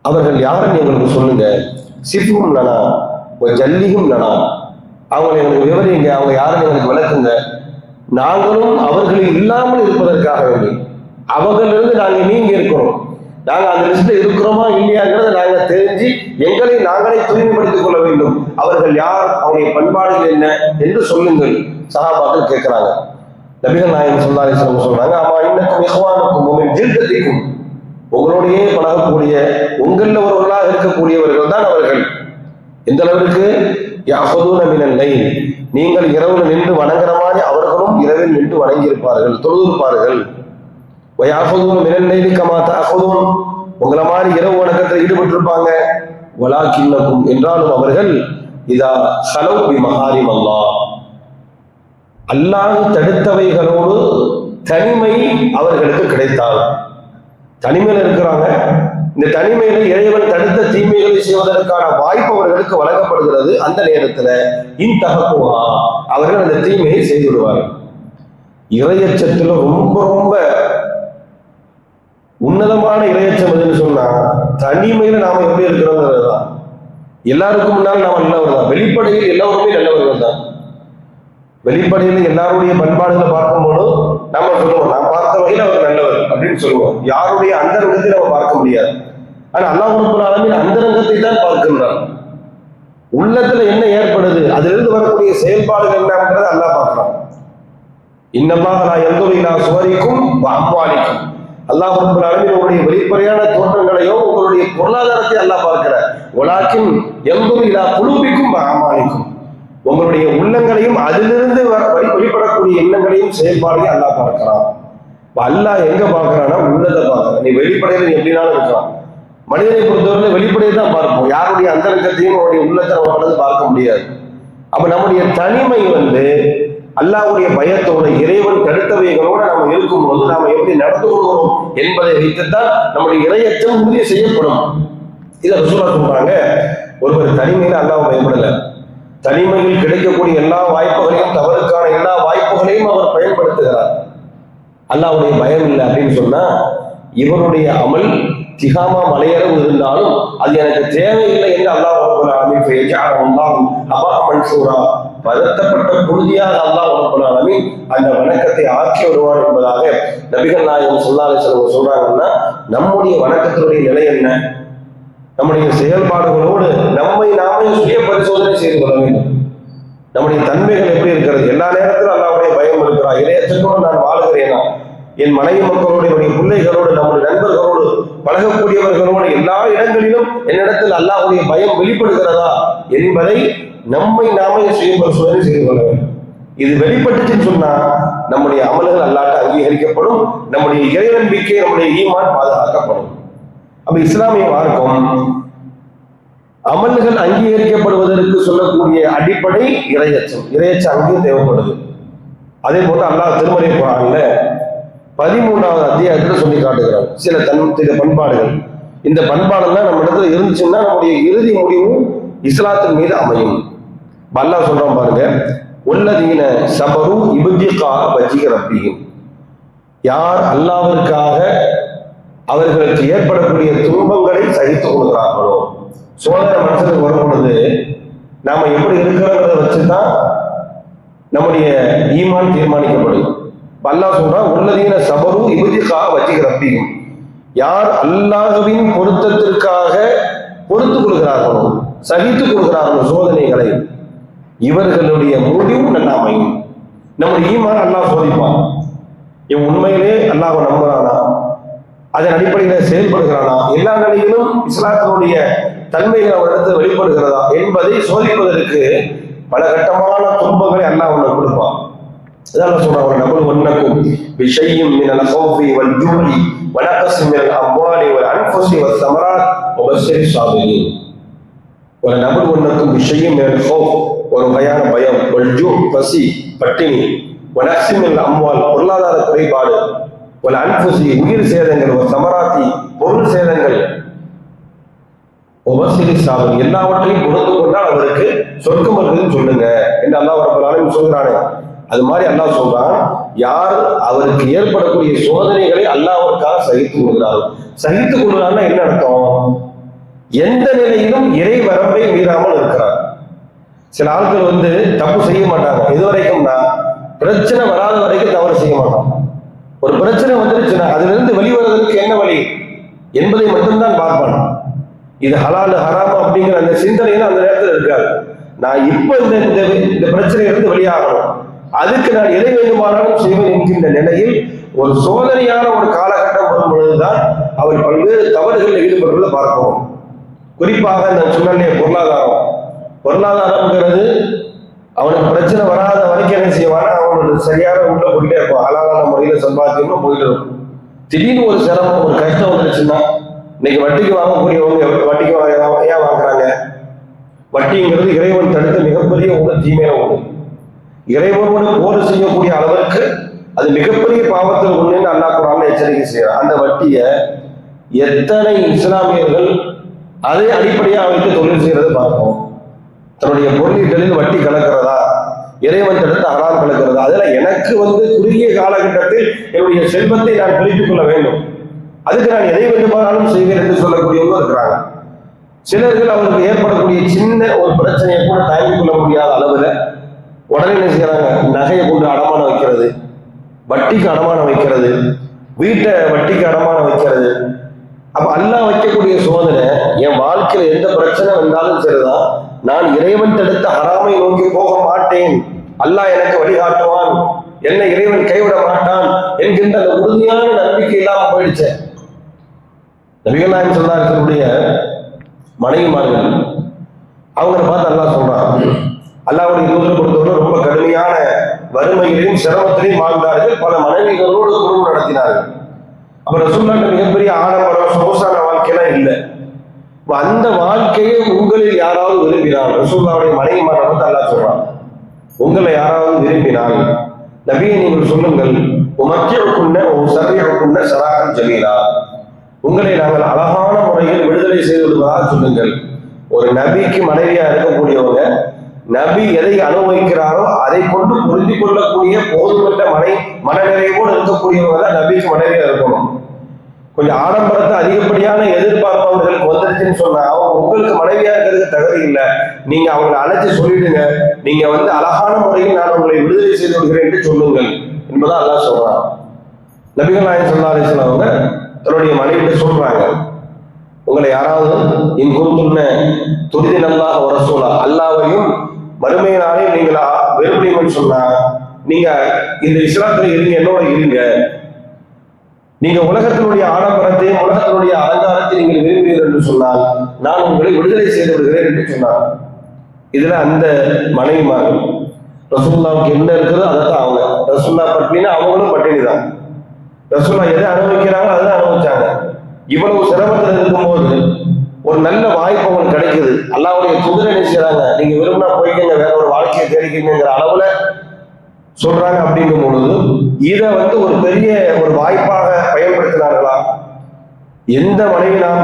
அவர்கள் யாருன்னு எங்களுக்கு சொல்லுங்க, சிஃபும் லனா ஜல்லிகும் லனா, அவங்களை எங்களுக்கு விவரிங்க, அவங்க யாருன்னு எங்களுக்கு விளக்குங்க, நாங்களும் அவர்களில் இல்லாமல் இருப்பதற்காக வேண்டி அவர்களிலிருந்து நாங்கள் நீங்க இருக்கிறோம், நாங்கள் அந்த லிஸ்ட்ல இருக்கிறோமா இல்லையாங்கிறத நாங்கள் தெரிஞ்சு எங்களை நாங்களே தூய்மைப்படுத்திக் கொள்ள வேண்டும். அவர்கள் யார், அவருடைய பண்பாடுகள் என்ன என்று சொல்லுங்கள். சஹாபாக்கள் கேட்கிறாங்க. நபிகள் நாயகம் ஸல்லல்லாஹு அலைஹி வஸல்லம் சொல்றாங்க, ஆமா இன்னக்கும் இஹ்வானுக்கும் மின் ஜில்தத்திக்கும், உங்களோடையே பழகக்கூடிய உங்களில் ஒருவர்களாக இருக்கக்கூடியவர்கள் தான் அவர்கள். எந்த அளவிற்கு? யஅஹுதூன மினல் லைல், நீங்கள் இரவில் நின்று வணங்குற மாதிரி அவர்களும் இரவில் நின்று வணங்கி இருப்பார்கள், தொழுதிருப்பார்கள். வயஅஹுதூன மினல் லைலி கமா தஅஹுதூன், உங்களை மாதிரி இரவு வணக்கத்தில் ஈடுபட்டிருப்பாங்க. வலாக்கின்னகும், என்றாலும் அவர்கள் இதா ஸலவ் பி மஹாரிம் அல்லாஹ், அல்லாஹ் தடுத்தவைகளோடு தனிமை அவர்களுக்கு கிடைத்தால், தனிமையில் இருக்கிறாங்க, இந்த தனிமையில இறைவன் தடுத்த தீமைகளை செய்வதற்கான வாய்ப்பு அவர்களுக்கு வழங்கப்படுகிறது. அந்த நேரத்தில் இன்தஹக்குஹா, அவர்கள் அந்த தீமையை செய்து விடுவார்கள். இறையச்சத்துல ரொம்ப ரொம்ப உன்னதமான இறையச்சம் எதுன்னு சொன்னா, தனிமையில நாம எப்படி இருக்கிறோங்கிறது தான். எல்லாருக்கும் முன்னால் நாம் நல்லவர் தான், வெளிப்படையில் எல்லோருமே நல்லவர்கள் தான். வெளிப்படையில் எல்லாருடைய பண்பாடுகளை பார்க்கும்போது நம்ம சொல்லுவோம், நான் பார்த்த வகையில் அவர் நல்லவர் அப்படின்னு சொல்லுவோம். யாருடைய அந்தரங்கத்தை நம்ம பார்க்க முடியாது. ஆனா அல்லாஹ் ரப்பல் ஆலமீன் அந்தரங்கத்தை தான் பார்க்கின்றான். உள்ளத்துல என்ன ஏற்படுது, அதிலிருந்து வரக்கூடிய செயல்பாடுகள் என்னங்கிறத அல்லாஹ் பார்க்கிறான். இன்னல்லாஹ் லா யன்துரு இலா சுவரிக்கும் வ அம்வாலிக்கும், அல்லாஹ் ரப்பல் ஆலமீன் உங்களுடைய வெளிப்படையான தோற்றங்களையோ உங்களுடைய பொருளாதாரத்தை அல்லாஹ் பார்க்கிறார். வலாக்கின் யன்துரு இலா குலூபிக்கும் வ அமாலிக்கும், உங்களுடைய உள்ளங்களையும் அதிலிருந்து வெளிப்படக்கூடிய எண்ணங்களையும் செயல்பாடையும் அல்லாஹ் பார்க்கிறான். அல்லாஹ் எங்க பார்க்கிறான்னா உள்ளதை பார்க்கிறான். நீ வெளிப்படையில நீ எப்படினாலும் இருக்கலாம். மனிதனை பொறுத்தவரை வெளிப்படையை தான் பார்ப்போம், யாருடைய அந்தரங்கத்தையும் அவருடைய உள்ளத்தை நம்ம பார்க்க முடியாது. அப்ப நம்முடைய தனிமை அல்லாஹ்வுடைய பயத்தோட இறைவன் தடுத்தவைகளோட நம்ம இருக்கும்போது நாம எப்படி நடந்து கொள்கிறோம் என்பதை வைத்துத்தான் நம்முடைய இறையச்சம் உறுதி செய்யப்படும். இதை ரசூலுல்லாஹ் சொல்றாங்க, ஒருவர் தனிமையில அல்லாஹ் பயப்படல, தனிமையில் கிடைக்கக்கூடிய எல்லா வாய்ப்புகளையும், தவறுக்கான எல்லா வாய்ப்புகளையும் அவர் பயன்படுத்துகிறார். அல்லாஹ்வுடைய பயம் இல்லை அப்படின்னு சொன்னா, இவருடைய அமல் திகாமா மலையளவு இருந்தாலும் அது எனக்கு தேவையில்லை என்று அல்லாஹ் ரப்பல் ஆலமீன் பதத்தப்பட்ட புழுதியாக அல்லாஹ் ரப்பல் ஆலமீன் அந்த வணக்கத்தை ஆக்கி வருவான் என்பதாக நபிகள் நாயகம் ஸல்லல்லாஹு அலைஹி வஸல்லம் சொல்றாங்கன்னா, நம்முடைய வணக்கத்தினுடைய நிலை என்ன? நம்முடைய செயல்பாடுகளோடு நம்மை நாமே சுய பரிசோதனை செய்து கொள்ள வேண்டும். நம்முடைய தன்மைகள் எப்படி இருக்கிறது? எல்லா நேரத்திலும் அல்லாஹ்வுடைய பயம் இருக்கிறா, இறையச்சத்தோடு நான் வாழ்கிறேனா, என் மனைவி மக்களோடு, என்னுடைய பிள்ளைகளோடு, நம்முடைய நண்பர்களோடு, பழகக்கூடியவர்களோடு எல்லா இடங்களிலும் என்னிடத்தில் அல்லாஹ்வுடைய பயம் வெளிப்படுகிறதா என்பதை நம்மை நாமே சுய பரிசோதனை செய்து கொள்ள வேண்டும். இது வெளிப்பட்டுச்சுன்னு சொன்னா நம்முடைய அமல்கள் அல்லாஹ்ட்ட அங்கீகரிக்கப்படும், நம்முடைய இறை நம்பிக்கை, நம்முடைய ஈமான் பாதுகாக்கப்படும். அப்ப இஸ்லாமிய மார்க்கம் அமல்கள் அங்கீகரிக்கப்படுவதற்கு சொல்லக்கூடிய அடிப்படை இறையச்சம். இறையச்சம் அங்கேயும் தேவைப்படுது. அதே போல அல்லாஹ் திருமறை குர்ஆன்ல 13வது அத்தியாயத்தில் சொல்லி காட்டுகிறார் சில பண்பாடுகள். இந்த பண்பாடெல்லாம் நம்ம இடத்துல இருந்துச்சுன்னா நம்முடைய இறுதி முடிவு இஸ்லாத்தின் மீது அமையும். அல்லாஹ் சொல்றான் பாருங்க, வல்லதீன ஸபரு இப்திகா வஜ்ஹி ரப்பிஹிம், யார் அல்லாஹ்விற்காக அவர்களுக்கு ஏற்படக்கூடிய துன்பங்களை சகித்துக் கொள்கிறார்களோ. சோதனை மனுஷனுக்கு வரும் பொழுது நாம எப்படி இருக்கிறோங்கிறத வச்சுதான் நம்முடைய ஈமான் தீர்மானிக்கப்படும். அல்லாஹ் சொல்றான், உள்ளதீன ஸபரு இப்திகா வஜ்ஹி ரப்பிஹிம், யார் அல்லாஹ்வின் பொருத்தத்திற்காக பொறுத்துக் கொள்கிறார்களோ, சகித்துக் கொள்கிறார்களோ சோதனைகளை, இவர்களுடைய முடிவு நல்லா அமையும். நம்முடைய ஈமான் அல்லாஹ் சோதிப்பான். இவன் உண்மையிலே அல்லாஹ் நம்புறானா, அதன் அடிப்படையில் செயல்படுகிறானா, எல்லா நிலையிலும் இஸ்லாத்தினுடைய தன்மைகள் அவரிடத்தில் வெளிப்படுகிறதா என்பதை சோதிப்பதற்கு பல கட்டமான துன்பங்களை அல்லாஹ் அவனுக்கு கொடுப்பான். இதெல்லாம் சொல்றாங்க, நபுல் வன்னக்கும் பிஷையும் மினல் ஹௌஃபி வல் ஜூஇ வ நக்ஸின் மினல் அம்வாலி வல் அன்ஃபுஸி வஸ் ஸமராத் வ பஷ்ஷிரி ஸாபிரீன். ஒரு நபுல் வன்னக்கும் பிஷையும் மினல் ஹௌஃப், ஒரு வகையான பயம், வல் ஜூ பசி பட்டினி, வ நக்ஸின் மினல் அம்வால் பொருளாதார குறைபாடு, வல் அன்ஃபுஸி உயிர் சேதங்கள், வ ஸமராத்தி பொருள் சேதங்கள், வ பஷ்ஷிரி ஸாபிரீன் எல்லாவற்றையும் கொடுத்து கொண்டால் அவருக்கு சொர்க்கம் இருக்குதுன்னு சொல்லுங்க என்று அல்லாஹ் ரப்பல் ஆலமீன் சொல்கிறானே. அது மாதிரி அல்லாஹ் சொல்றான், யார் அவருக்கு ஏற்படக்கூடிய சோதனைகளை அல்லாஹ்வுக்காக சகித்துக் கொள்கிறார்கள். சகித்துக் கொள்கிறார்னா என்ன அர்த்தம்? எந்த நிலையிலும் இறை வரம்பை மீறாமல் இருக்கிறார். சில ஆட்கள் தப்பு செய்ய மாட்டாங்க, இதுவரைக்கும்னா பிரச்சனை வராத வரைக்கும் தவறு செய்ய மாட்டாங்க. ஒரு பிரச்சனை வந்துருச்சுன்னா அதுல இருந்து வெளிவருவதற்கு என்ன வழி என்பதை மட்டும்தான் பார்ப்பான். இது ஹலால் ஹராம் அப்படிங்கிற அந்த சிந்தனையில அந்த நேரத்தில் இருக்காது. நான் இப்ப இந்த பிரச்சனையிலிருந்து வெளியாகணும், அதுக்கு நான் எதை வேண்டுமானாலும் செய்வேன் என்கின்ற நிலையில் ஒரு சோதனையான ஒரு காலகட்டம் வரும் பொழுதுதான் அவர் பல்வேறு தவறுகளில் ஈடுபடுவதை பார்க்கிறோம். குறிப்பாக நான் சொன்னே பொருளாதாரம்ங்கிறது அவனுக்கு பிரச்சனை வராத வரைக்கும் என்ன செய்வானா, அவனுக்கு சரியான உள்ள போயிட்டே இருப்பான். அழகான முறையில் சம்பாதிக்கணும் போயிட்டு இருக்கும். திடீர்னு ஒரு சிரமம் ஒரு கஷ்டம் வந்துருச்சுன்னா, இன்னைக்கு வட்டிக்கு வாங்கக்கூடியவங்க வட்டிக்கு ஏன் வாங்குறாங்க? வட்டிங்கிறது இறைவன் தடுத்த மிகப்பெரிய ஒன்று, தீமையான ஒன்று. இறைவனோடு போர் செய்யக்கூடிய அளவிற்கு அது மிகப்பெரிய பாவத்தில் ஒண்ணுன்னு அல்லாஹ் குர்ஆன்ல எச்சரிக்கை செய்யறான். அந்த வட்டியை எத்தனை இஸ்லாமியர்கள் அதை அடிப்படையாக வைத்து தொழில் செய்யறது பார்ப்போம். தன்னுடைய பொருளீட்டலில் வட்டி கலக்கிறதா, இறைவன் தடுத்த ஹராம் கலக்கிறதா? அதுல எனக்கு குறுகிய காலகட்டத்தில் என்னுடைய செல்வத்தை நான் பிரித்துக் கொள்ள வேண்டும், அதுக்கு நான் எதை வேண்டுமானாலும் செய்வேன் என்று சொல்லக்கூடியவங்க இருக்கிறாங்க. சிலர்கள் அவருக்கு ஏற்படக்கூடிய சின்ன ஒரு பிரச்சனையை கூட தாங்கிக் கொள்ள முடியாத அளவுல உடனே என்ன செய்யறாங்க, நகையை கொண்டு அடமானம் வைக்கிறது, வட்டிக்கு அடமானம் வைக்கிறது, வீட்டை வட்டிக்கு அடமானம் வைக்கிறது. அப்ப அல்லாஹ் வைக்கக்கூடிய சோதனை, என் வாழ்க்கையில எந்த பிரச்சனை வந்தாலும் சரிதான், நான் இறைவன் தடுத்த ஹராமை நோக்கி போக மாட்டேன், அல்லாஹ் எனக்கு வழிகாட்டுவான், என்னை இறைவன் கைவிட மாட்டான் என்கின்ற அந்த உறுதியான நம்பிக்கை இல்லாம போயிடுச்சு. நபிகள் நாயகம் ஸல்லல்லாஹு அலைஹி வஸல்லம் மனைவிமார்கள் அவங்களை பார்த்து அல்லாஹ் சொல்றான், அல்லாஹ்வுடைய தூதரை பொறுத்தவரை ரொம்ப கடுமையான வறுமையிலையும் சிரமத்திலையும் வாழ்ந்தார்கள், பல மனைவிகளோடு குடும்பம் நடத்தினார்கள். அப்ப ரசூலுல்லாஹ் மிகப்பெரிய ஆடம்பரம் சொகுசான வாழ்க்கையெல்லாம் இல்லை. அந்த வாழ்க்கையை உங்களில் யாராவது விரும்பினார், ரசூலுல்லாஹ்வுடைய மனைவிமாரை பார்த்து அல்லாஹ் சொல்றான், உங்களை யாராவது விரும்பினால் நபியை நீங்கள் சொல்லுங்கள், சராகன் ஜமீலா, உங்களை நாங்கள் அழகான முறையில் விடுதலை செய்து விடுவதாக சொல்லுங்கள். ஒரு நபிக்கு மனைவியா இருக்கக்கூடியவங்க நபி எதை அனுபவிக்கிறாரோ அதை கொண்டு புரிந்து கொள்ளக்கூடிய போதுமற்ற மனநிறைவோடு இருக்கக்கூடியவங்க தான் நபிக்கு மனைவியா இருக்கணும். கொஞ்சம் ஆடம்பரத்தை அதிகப்படியான எதிர்பார்ப்பவர்களுக்கு வந்துருச்சுன்னு சொன்னா அவங்க உங்களுக்கு மனைவியா இருக்கிறதுக்கு தகுதி இல்லை, நீங்க அவங்களை அழைச்சு சொல்லிடுங்க, நீங்க அழகான முறையில் நான் உங்களை விடுதலை செய்து விடுகிறேன் என்று சொல்லுங்கள் என்பதான் அல்லாஹ் சொல்றான். நபிகள் நாயகம் ஸல்லல்லாஹு அலைஹி வஸல்லம் அவங்க தன்னுடைய மனைவிட்ட சொல்றாங்க, உங்களை யாராவது இன்குந்துன்ன துரிதின் அல்லாஹ் வ ரசூலா, அல்லாஹ்வையும் மறுமை நாளையும் நீங்களா விரும்புறீங்கன்னு சொன்னா நீங்க இந்த இஸ்லாத்துல இருங்க, என்னோட இருங்க, நீங்க உலகத்தினுடைய ஆடம்பரத்தையும் உலகத்தினுடைய அலங்காரத்தை நீங்கள் விரும்புகிறீர்கள் என்று சொன்னால் நான் உங்களை விடுதலை செய்து விடுகிறேன் என்று சொன்னார். இதுல அந்த மனைவிமார்கள் ரசூலுல்லாஹ்வுக்கு என்ன இருக்குதோ அதைத்தான் அவங்க, ரசூலுல்லாஹ் பட்டினினா அவங்களும் பட்டினி தான், ரசூலுல்லாஹ் எதை அனுபவிக்கிறாங்களோ அதை அனுபவிச்சாங்க. இவ்வளவு சிரமத்தில் இருக்கும்போது ஒரு நல்ல வாய்ப்பு அவங்களுக்கு கிடைக்குது, அல்லாஹ்வுடைய தூதர் என்ன செய்யறாங்க, நீங்க விரும்பினா போய்க்கங்க, வேற ஒரு வாழ்க்கையை தேடிக்கங்கிற அளவுல சொல்றாங்க. அப்படிங்கும் பொழுது இதை ஒரு பெரிய ஒரு வாய்ப்பாக பயன்படுத்தினார்களா? எந்த மனைவிமாக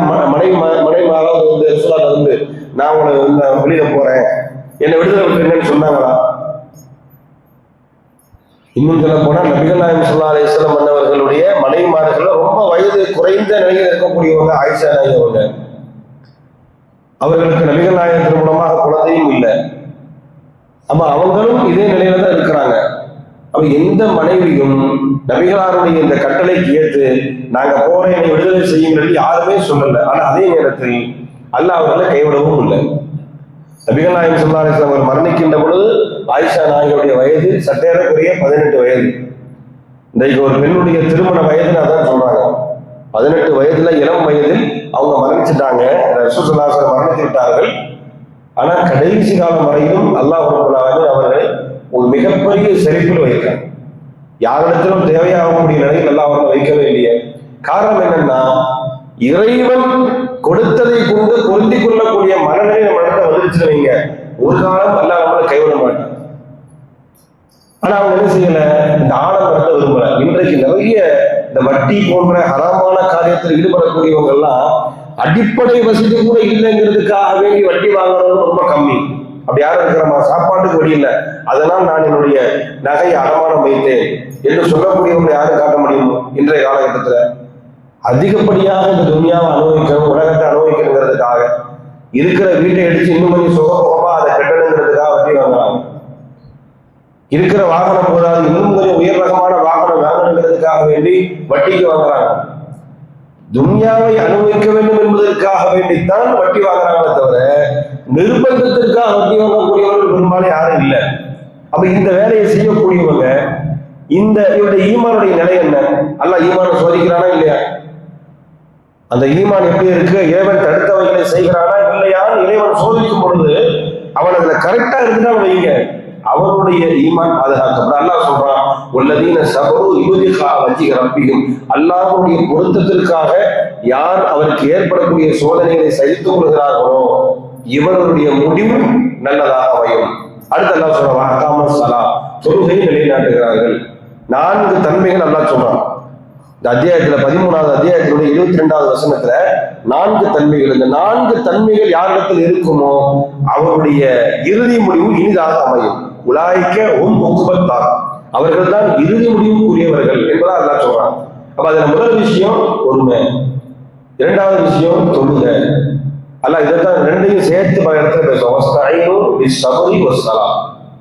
ரசூலுல்லாஹ் நான் உங்களை வெளியில போறேன், என்னை விடுதலை விட்டுருங்கன்னு சொன்னாங்களா? இன்னும் சொல்ல போனா நபிகள் நாயகம் ஸல்லல்லாஹு அலைஹி வஸல்லம் மன்னவர்களுடைய மனைவிமார்கள் ரொம்ப வயது குறைந்த நிலையில் இருக்கக்கூடியவங்க ஆயிஷா நாயகி அவங்க. அவர்களுக்கு நபிகள் நாயகத்தின் மூலமாக குழந்தையும் இல்லை. ஆமா, அவங்களும் இதே நிலையில தான் இருக்கிறாங்க. அப்ப எந்த மனைவியும் நபிகளாருடைய இந்த கட்டளைக்கு ஏற்று நாங்க போறேன் என்னை விடுதலை செய்யுங்கள் யாருமே சொல்லல. ஆனா அதே நேரத்தில் அல்லாஹ் அவர்களை கைவிடவும் இல்லை. நபிகள் நாயகம் ஸல்லல்லாஹு அலைஹி வஸல்லம் அவர் மரணிக்கின்ற பொழுது ஆயிஷா நாயகியுடைய வயது சற்றேறக்குரிய 18 வயது. இன்றைக்கு ஒரு பெண்ணுடைய திருமண வயதுன்னு அதான் சொல்றாங்க. 18 வயதுல இளம் வயதில் அவங்க மரணிச்சுட்டாங்க, ரசூலுல்லாஹி ஸல்லல்லாஹு அலைஹி வஸல்லம் மரணித்து விட்டார்கள். ஆனா கடைசி காலம் வரையிலும் அல்லாஹ் ரப்பல் ஆலமீன் அவர்களை ஒரு மிகப்பெரிய செழிப்பில் வைக்கிறார். யாரிடத்திலும் தேவையாகக்கூடிய நிலையில் அல்லாஹ் அவர்களை வைக்கவே இல்லையே. காரணம் என்னன்னா, இறைவன் கொடுத்ததை கொண்டு பொருந்திக் கொள்ளக்கூடிய மனநிலை நம்ம இடத்துல வந்துருச்சுன்னு வைங்க, ஒரு காலம் அல்லாஹ் நம்மளை கைவிட மாட்டான். ஆனா அவங்க என்ன செய்யல, இந்த ஆடம்பரத்தை விரும்பல. இன்றைக்கு நிறைய இந்த வட்டி போன்ற ஹராமான காரியத்தில் ஈடுபடக்கூடியவங்க எல்லாம் அடிப்படை வசதி கூட இல்லைங்கிறதுக்காக வேண்டி வட்டி வாங்குறது ரொம்ப கம்மி. அப்படி யாரும் இருக்கிறமா, சாப்பாட்டுக்கு வழி இல்லை, அதனால் நான் என்னுடைய நகையை அடமானம் வைத்தேன் என்று சொல்லக்கூடியவங்களை யாரும் காட்ட முடியும்? இன்றைய காலகட்டத்துல அதிகப்படியாக இந்த துனியாவை அனுபவிக்கணும், உலகத்தை அனுபவிக்கணுங்கிறதுக்காக இருக்கிற வீட்டை அடிச்சு இன்னும் கொஞ்சம் சுகபோகமா அதை கட்டணுங்கிறதுக்காக வட்டி வாங்குறாங்க. இருக்கிற வாகனம் போதாது, இன்னும் கொஞ்சம் உயர் ரகமான வாகனம் வாங்கணுங்கிறதுக்காக வேண்டி வட்டிக்கு வாங்குறாங்க. துன்யாவை அனுபவிக்க வேண்டும் என்பதற்காக வேண்டித்தான் வட்டி வாங்குறாங்களே தவிர நிர்பந்தத்திற்காக வட்டி வாங்கக்கூடியவர்கள் பெரும்பாலும் யாரும் இல்லை. அப்ப இந்த வேலையை செய்யக்கூடியவங்க இவருடைய ஈமானுடைய நிலை என்ன? அல்லாஹ் ஈமானை சோதிக்கிறானா இல்லையா? அந்த ஈமான் எப்படி இருக்கு, இறைவன் தடுத்தவைகளை செய்கிறானா இல்லையான்னு இறைவன் சோதிக்கும் பொழுது அவன் அதுல கரெக்டா இருக்குதான் வைங்க, அவனுடைய ஈமான் பாதுகாக்கப்படும். அல்லாஹ் சொல்றான், வல்லதீன ஸபரு யுதிகா வஜ்ஹ ரப்பிஹிம், அல்லாஹ்வுடைய பொருத்தத்திற்காக யார் அவருக்கு ஏற்படக்கூடிய சோதனைகளை சகித்துக் கொள்கிறார்களோ இவர்களுடைய முடிவு நல்லதாக அமையும். அடுத்து அல்லாஹ் சொல்றான், அகாமஸ் ஸலாத், தொழுகை நிலைநாட்டுகிறார்கள். 4 தன்மைகள் அல்லாஹ் சொல்றான். இந்த அத்தியாயத்துல 13வது அத்தியாயத்தினுடைய 22வது வசனத்துல 4 தன்மைகள். இந்த 4 தன்மைகள் யாரிடத்தில் இருக்குமோ அவருடைய இறுதி முடிவு இனிதாக அமையும். உலாய்க்க உக்பத்தார், அவர்கள் தான் இறுதி முடிவுக்குரியவர்கள் என்பதா அல்லாஹ் சொல்றான். அப்ப அதுல முதல் விஷயம் பொறுமை, 2வது விஷயம் தொழுகை. அல்லாஹ் இதைத்தான் 2ஐயும் சேர்த்து பல இடத்துல பேசுவோம்.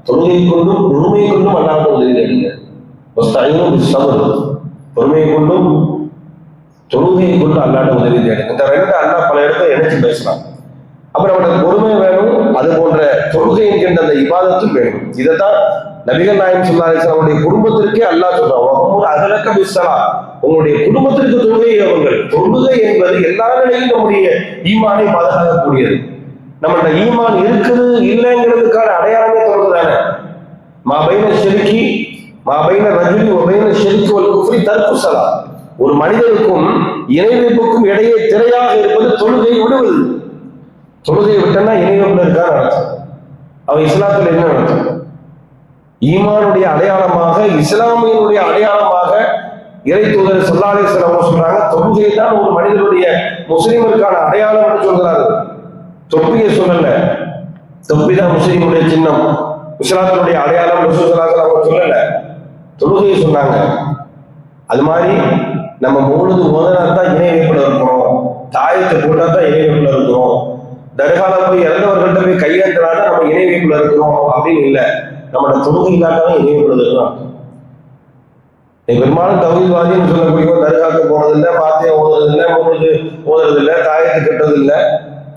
தொழுகை கொண்டும் பொறுமை கொண்டும் அல்லாஹ் உதவி கேளுங்க. பொறுமையை கொண்டும் தொழுகையை கொண்டு அல்லாட்ட உதவி தேடுங்க. இந்த 2 அல்லாஹ் பல இடத்துல இணைச்சு பேசலாம். அப்புறம் அவனுக்கு பொறுமை வேணும், அது போன்ற தொழுகை என்கின்ற அந்த இபாதத்தும் வேணும். இதைத்தான் நபிகள் நாயகம் ஸல்லல்லாஹு அலைஹி வஸல்லம் அவருடைய குடும்பத்திற்கே அல்லாஹ் சொல்றான், அதுலக்க பிஸ்ஸலா, உங்களுடைய குடும்பத்திற்கு தொழுகை அவங்கள். தொழுகை என்பது எல்லா நிலையும் நம்முடைய ஈமானை பாதுகாக்கக்கூடியது. நம்மளோட ஈமான் இருக்குது இல்லைங்கிறதுக்கான அடையாளமே தொழுகைதானே. மாபைன ஷிர்கி மாபைன ரஜுலி வபைன ஷிர்கி வல் குஃப்ரி தர்கு ஸலாத், ஒரு மனிதனுக்கும் இணை வைப்புக்கும் இடையே திரையாக இருப்பது தொழுகை விடுவது. தொழுகையை விட்டனா இணை வைப்புல இருக்கான்னு அர்த்தம். அவன் இஸ்லாத்துல என்ன அர்த்தம்? ஈமானுடைய அடையாளமாக, இஸ்லாமியனுடைய அடையாளமாக இறை தூதர் ஸல்லல்லாஹு அலைஹி வஸல்லம் சொல்றாங்க, தொழுகை தான் ஒரு மனிதனுடைய முஸ்லிமிற்கான அடையாளம் என்று சொல்கிறார்கள். தொப்பியை சொல்லல, தொப்பிதான் முஸ்லிமுடைய சின்னம், இஸ்லாத்தினுடைய அடையாளம் ரசூல் ஸல்லல்லாஹு அலைஹி வஸல்லம் சொல்லல, தொழுகையை சொன்னாங்க. அது மாதிரி நம்ம முழுது ஓதனா தான் இணை வைப்புல இருக்கிறோம், தாயத்தை போட்டா தான் இணை வைப்புல இருக்கிறோம், தர்கால போய் இறந்தவர்கள்ட்ட போய் கையேற்றினால நம்ம இணை வைப்புல இருக்கிறோம் அப்படின்னு இல்லை. நம்மளோட தொழுகைக்காக இணை வைப்புல இருக்கிறோம். பெரும்பாலும் தௌஹீத்வாதின்னு சொல்லக்கூடியவங்க தர்காக்கு போனதில்லை, பாத்தியா ஓதுறதில்லை, முழுது ஓதுறதில்லை, தாயத்தை கட்டுறதில்லை,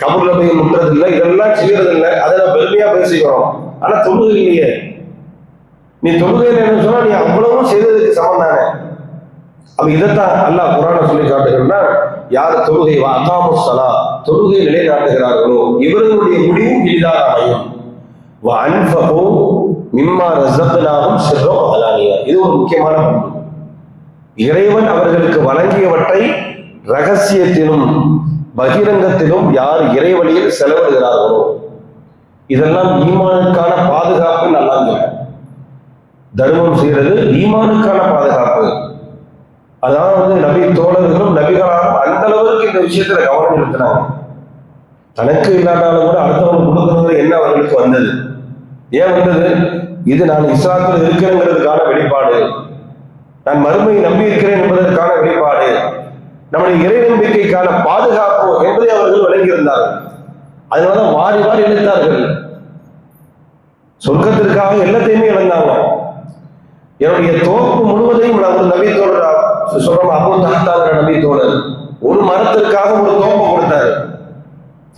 கபூர்ல போய் முட்டுறதில்லை, இதெல்லாம் செய்யறதில்லை. அதை நம்ம பெருமையா பேசிக்கிறோம். ஆனா தொழுகை இல்லையே. நீ தொழுகையில என்ன சொன்னா நீ அவ்வளவும் செய்ததுக்கு சமம் தானே. அப்ப இதைத்தான் அல்லாஹ் குர்ஆன்ல சொல்லி காட்டுகிறா, யார் தொழுகை அகாமஸ் ஸலாத், தொழுகை நிலைநாட்டுகிறார்களோ இவர்களுடைய முடிவு இனிதாக அமையும். வஅன்ஃபகு மிம்மா ரஸக்னாஹும் சிர்ரன் வஅலானியா, இது ஒரு முக்கியமான பண்பு. இறைவன் அவர்களுக்கு வழங்கியவற்றை ரகசியத்திலும் பகிரங்கத்திலும் யார் இறைவழியில் செலவிடுகிறார்களோ, இதெல்லாம் ஈமானுக்கான பாதுகாப்பு. நல்லா தர்மம் செய்யறது ஈமானுக்கான பாதுகாப்பு. அதாவது நபி தோழர்களும் நபிகளாலும் அந்த அளவுக்கு இந்த விஷயத்துல கவனம் செலுத்தினாங்க. தனக்கு இல்லாட்டாலும் கூட அடுத்தவங்க கொடுக்கறது என்ன அவர்களுக்கு வந்தது, ஏன் வந்தது? இது நான் இஸ்லாத்தில் இருக்கிறேங்கிறதுக்கான வெளிப்பாடு, நான் மறுமையை நம்பி இருக்கிறேன் என்பதற்கான வெளிப்பாடு, நம்முடைய இறை நம்பிக்கைக்கான பாதுகாப்பு என்பதை அவர்கள் விளங்கியிருந்தார்கள். அதனாலதான் மாறி மாறி இழுத்தார்கள். சொர்க்கத்திற்காக எல்லாத்தையுமே இழந்தாங்க. என்னுடைய தோப்பு முழுவதையும் நான் ஒரு நபி தோழர் சொல்றோம், அபூ தஹ்தாங்கிற நபி தோழர் ஒரு மரத்திற்காக ஒரு தோப்பை கொடுத்தாரு.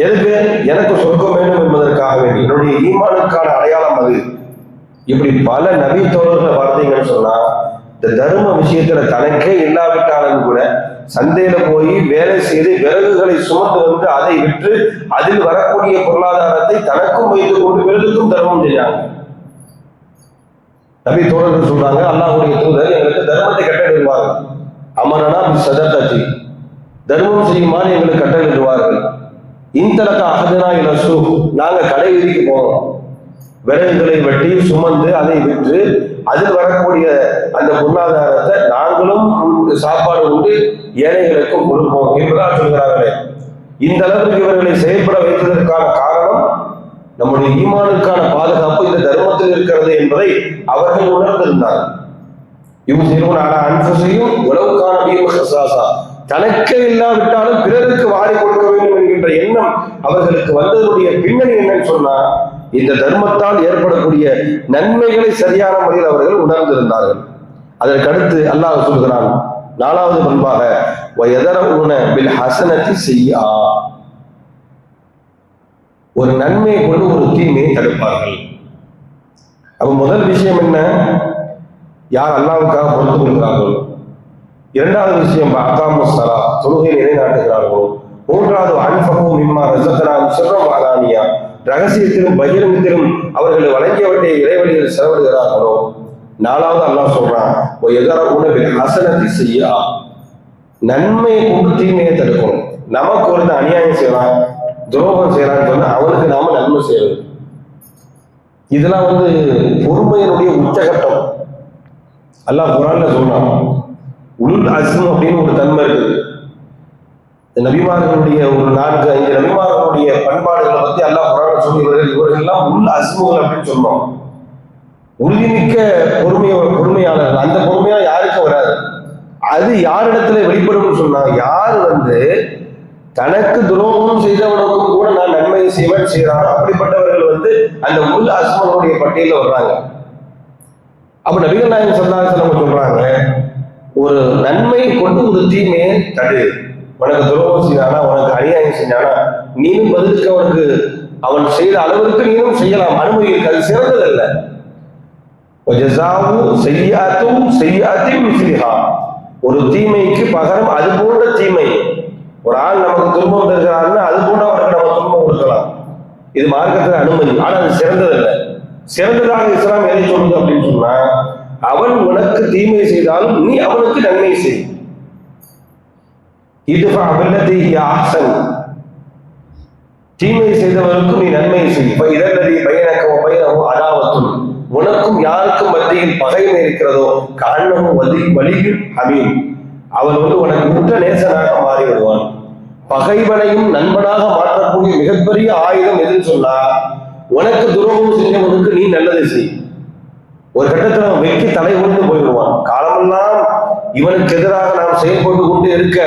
எதுக்கு? எனக்கு சொர்க்கம் வேண்டும் என்பதற்காக வேண்டி, என்னுடைய ஈமானுக்கான அடையாளம் அது. இப்படி பல நபி தோழர்களை பார்த்தீங்கன்னு சொன்னா, இந்த தர்ம விஷயத்துல தனக்கே இல்லாவிட்டாலும் கூட சந்தையில போய் வேலை செய்து விறகுகளை சுமந்து வந்து அதை விற்று அதில் வரக்கூடிய பொருளாதாரத்தை தனக்கும் வைத்துக் கொண்டு பிறருக்கும் தர்மம் செய்யாங்க. நபி தோழர்கள் சொல்றாங்க, அல்லாஹ்வுடைய தூதர் எங்களுக்கு தர்மத்தை கட்டளையிடுவார்கள். அமரனா சதகத்தி, தர்மம் செய்யுமாறு எங்களுக்கு கட்டளையிடுவார்கள். இந்தலக்க அகதனா இலசு, நாங்க கடை வீதிக்கு போறோம், விறகுகளை வெட்டி சுமந்து அதை விற்று அதில் வரக்கூடிய அந்த பொருளாதாரத்தை நாங்களும் சாப்பாடு உண்டு ஏழைகளுக்கும் கொடுப்போம் என்பதாக சொல்கிறார்களே. இந்த அளவுக்கு இவர்களை செயல்பட வைத்ததற்கான காரணம் நம்முடைய ஈமானுக்கான பாதுகாப்பு இந்த தர்மத்தில் இருக்கிறது என்பதை அவர்கள் உணர்ந்திருந்தார்கள். அன்பசையும் உலவுக்கான தனக்கே இல்லாவிட்டாலும் பிறருக்கு வாரி கொடுக்க வேண்டும் என்கின்ற எண்ணம் அவர்களுக்கு வந்ததனுடைய பின்னணி என்னன்னு சொன்னா, இந்த தர்மத்தால் ஏற்படக்கூடிய நன்மைகளை சரியான முறையில் அவர்கள் உணர்ந்திருந்தார்கள். அதற்கடுத்து அல்லாஹ் சொல்கிறான் 4வது பண்பாக, ஒரு நன்மையை கொண்டு ஒரு தீமையை தடுப்பார்கள். அப்ப முதல் விஷயம் என்ன? யார் அல்லாஹ்வுக்காக பொறுத்து கொள்கிறார்களோ, இரண்டாவது விஷயம் அகாமுஸ்ஸலா, தொழுகை நிலைநாட்டுகிறார்களோ. மூன்றாவது அன்ஃபகு மிம்மா ரஸக்னாஹும் சிர்ரம் வ அலானியா, ரகசியத்திலும் பகிரங்கத்திலும் அவர்கள் வழங்கியவற்றை இறைவழியில் செலவிடுகிறார்களோ. நாலாவது அல்லாஹ் சொல்றான், எதரவுன பில் ஹஸனத்தி ஸய்யிஆ, நன்மையை கொண்டு தீமையை தடுக்கணும். நமக்கு ஒரு அநியாயம் செய்யலாம், துரோகம் செய்யலாம்னு சொன்னா அவனுக்கு நாம நன்மை செய்யறது. இதெல்லாம் பொறுமையினுடைய உச்சகட்டம். அல்லாஹ் குர்ஆன்ல சொல்றான், உல் அஸ்ம் அப்படின்னு ஒரு தன்மை இருக்குது. நபிமார்களுடைய ஒரு 4-5 நபிமார்களுடைய பண்பாடுகளை பத்தி அல்லாஹ் குர்ஆன்ல சொல்லுகிறார்கள். இவர்கள் எல்லாம் உல் அஸ்முகள் அப்படின்னு சொன்னோம். உறுதிமிக்க பொறுமையாளர்கள். அந்த பொறுமையா யாருக்கும் வராது. அது யாரிடத்துல வெளிப்படும் சொன்னா, யார் தனக்கு துரோகம் செய்தவனுக்கும் கூட நான் நன்மை செய்வன் செய்யறானோ அப்படிப்பட்டவர்கள் அந்த உல் அஸ்மனுடைய பட்டியலில் வர்றாங்க. அப்ப நபிகள் நாயகம் ஸல்லல்லாஹு அலைஹி வஸல்லம் சொல்றாங்க, ஒரு நன்மை கொண்டு ஒரு தீமையை தடு. உனக்கு துரோகம் செய்தானா, உனக்கு அநியாயம் செஞ்சானா, நீனும் பதிலுக்கு அவனுக்கு அவன் செய்த அளவிற்கு நீனும் செய்யலாம், அனுமதி இருக்கு. அது சிறந்ததல்ல. ஒரு தீமைக்கு பகரம் அது போன்ற தீமை. ஒரு ஆள் நமக்கு துன்பம் தருகிறாருன்னா அது போன்ற அவருக்கு நம்ம துன்பம் கொடுக்கலாம். இது மார்க்கத்தில் அனுமதி. ஆனா அது சிறந்ததல்ல. சிறந்ததாக இஸ்லாம் எதை சொல்லுது அப்படின்னு சொன்னா, அவன் உனக்கு தீமை செய்தாலும் நீ அவனுக்கு நன்மை செய். இதுஃபா பில்லதி ஹிய அஹ்ஸன், தீமை செய்தவனுக்கு நீ நன்மை செய். இதல்லதி பைனக வ பைனஹு அதாவத்துன், உனக்கும் யாருக்கும் மத்தியில் பகைமை இருக்கிறதோ கஅன்னஹு வலியுன் ஹமீம், அவன் உனக்கு உற்ற நேசனாக மாறி விடுவான். பகைவனையும் நண்பனாக மாற்றக்கூடிய மிகப்பெரிய ஆயுதம் எதுன்னு சொன்னா, உனக்கு துரோகம் செஞ்சவனுக்கு நீ நல்லதை செய். ஒரு கட்டத்தில் அவன் வெற்றி தலை கொண்டு போயிடுவான். காலமெல்லாம் இவனுக்கு எதிராக நாம் செயல்பட்டு கொண்டு இருக்க,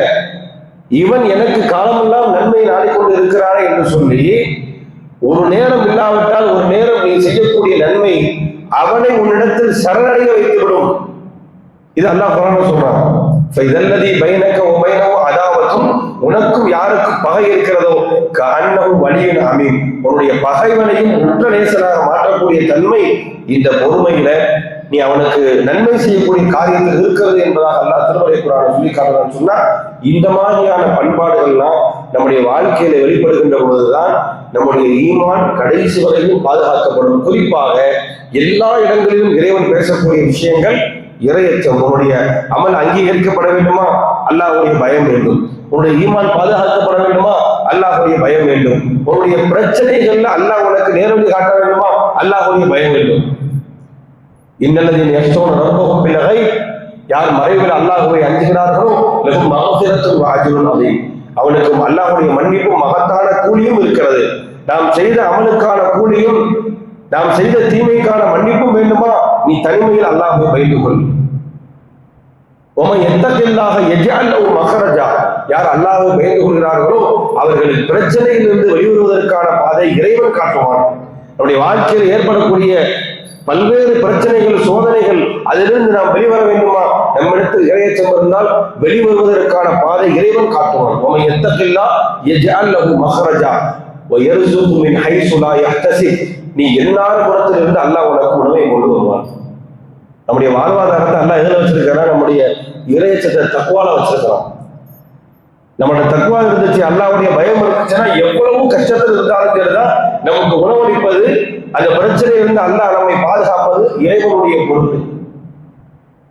இவன் எனக்கு காலமெல்லாம் நன்மை நாடிக்கொண்டு இருக்கிறானே என்று சொல்லி, ஒரு நேரம் இல்லாவிட்டால் ஒரு நேரம் நீ செய்யக்கூடிய நன்மை அவனை உன்னிடத்தில் சரணடைய வைத்துவிடும். இது அல்லாஹ் குர்ஆன்ல சொல்றான். இதல்லதி பைனக வ பைனஹு அதாவத்தும், உனக்கும் யாருக்கும் பகை இருக்கிறதோ கஅன்னஹு வலியுன் ஹமீம், உன்னுடைய பகைவனையும் உற்ற நேசனாக மாற்றக்கூடிய தன்மை இந்த பொறுமையில நீ அவனுக்கு நன்மை செய்யக்கூடிய காரியத்தில் இருக்கிறது என்பதாக அல்லாஹ் திருமறை குர்ஆனில் சொல்லி காட்டுறான்னு சொன்னா, இந்த மாதிரியான பண்பாடுகள்லாம் நம்முடைய வாழ்க்கையில வெளிப்படுகின்ற பொழுதுதான் நம்முடைய ஈமான் கடைசி வரையும் பாதுகாக்கப்படும். குறிப்பாக எல்லா இடங்களிலும் இறைவன் பேசக்கூடிய விஷயங்கள் இறையச்சம். உன்னுடைய அமல் அங்கீகரிக்கப்பட வேண்டுமா, அல்லாஹ்வுடைய பயம் வேண்டும். உன்னுடைய ஈமான் பாதுகாக்கப்பட வேண்டுமா, அல்லாஹ்வுடைய பயம் வேண்டும். உன்னுடைய பிரச்சனைகள்ல அல்லாஹ் உனக்கு நேரடி காட்ட வேண்டுமா, அல்லாஹ்வுடைய பயம் வேண்டும். இன்னல்லதீன யக்ஷூன ரப்பஹும் பில் கைப், யார் மறைவில் அல்லாஹ்வை அஞ்சுகிறார்களோ லஹும் மக்ஃபிரத்துன் வ அஜ்ருன் அதீம், அவனுக்கும் அல்லாஹ்வுடைய மன்னிப்பும் மகத்தான கூலியும் இருக்கிறது. நாம் செய்த அமலுக்கான கூலியும் நாம் செய்த தீமைக்கான மன்னிப்பும் வேண்டுமா, நீ தனிமையில் அல்லாஹ்வை பயந்து கொள். உமன் எத்தகில்லாஹ யஜ்அல் லஹு மக்ரஜா, யார் அல்லாஹ்வை பயந்து கொள்கிறார்களோ அவர்களுக்கு பிரச்சனையிலிருந்து வெளிவருவதற்கான பாதை இறைவன் காட்டுவான். நம்முடைய வாழ்க்கையில் ஏற்படக்கூடிய பல்வேறு பிரச்சனைகள், சோதனைகள், அதிலிருந்து நாம் வெளிவர வேண்டுமா, நம்மிடத்தில் இறையச்சம் இருந்தால் வெளிவருவதற்கான பாதை இறைவன் காட்டுவான். உமன் எத்தகில்லாஹ யஜ்அல் லஹு மக்ரஜா வ யர்ஸுகு மின் ஹைஸு லா யஹ்தஸிப், நீ எல்லார் புறத்திலிருந்து அல்லாஹ் உனக்கு உணவை கொண்டு வருவான். நம்முடைய வாழ்வாதாரத்தை அல்லாஹ் எதில் வச்சிருக்கிறான், நம்முடைய இறையச்சத்தை தக்வால வச்சிருக்கிறான். நம்மளோட தக்வா இருந்துச்சு, அல்லாஹ்வுடைய பயம் இருந்துச்சுன்னா எவ்வளவு கஷ்டத்தில் இருந்தாலும் சரிதான் நமக்கு உணவளிப்பது, அந்த பிரச்சனையிலிருந்து அல்லாஹ் நம்மை பாதுகாப்பது இறைவனுடைய பொறுப்பு.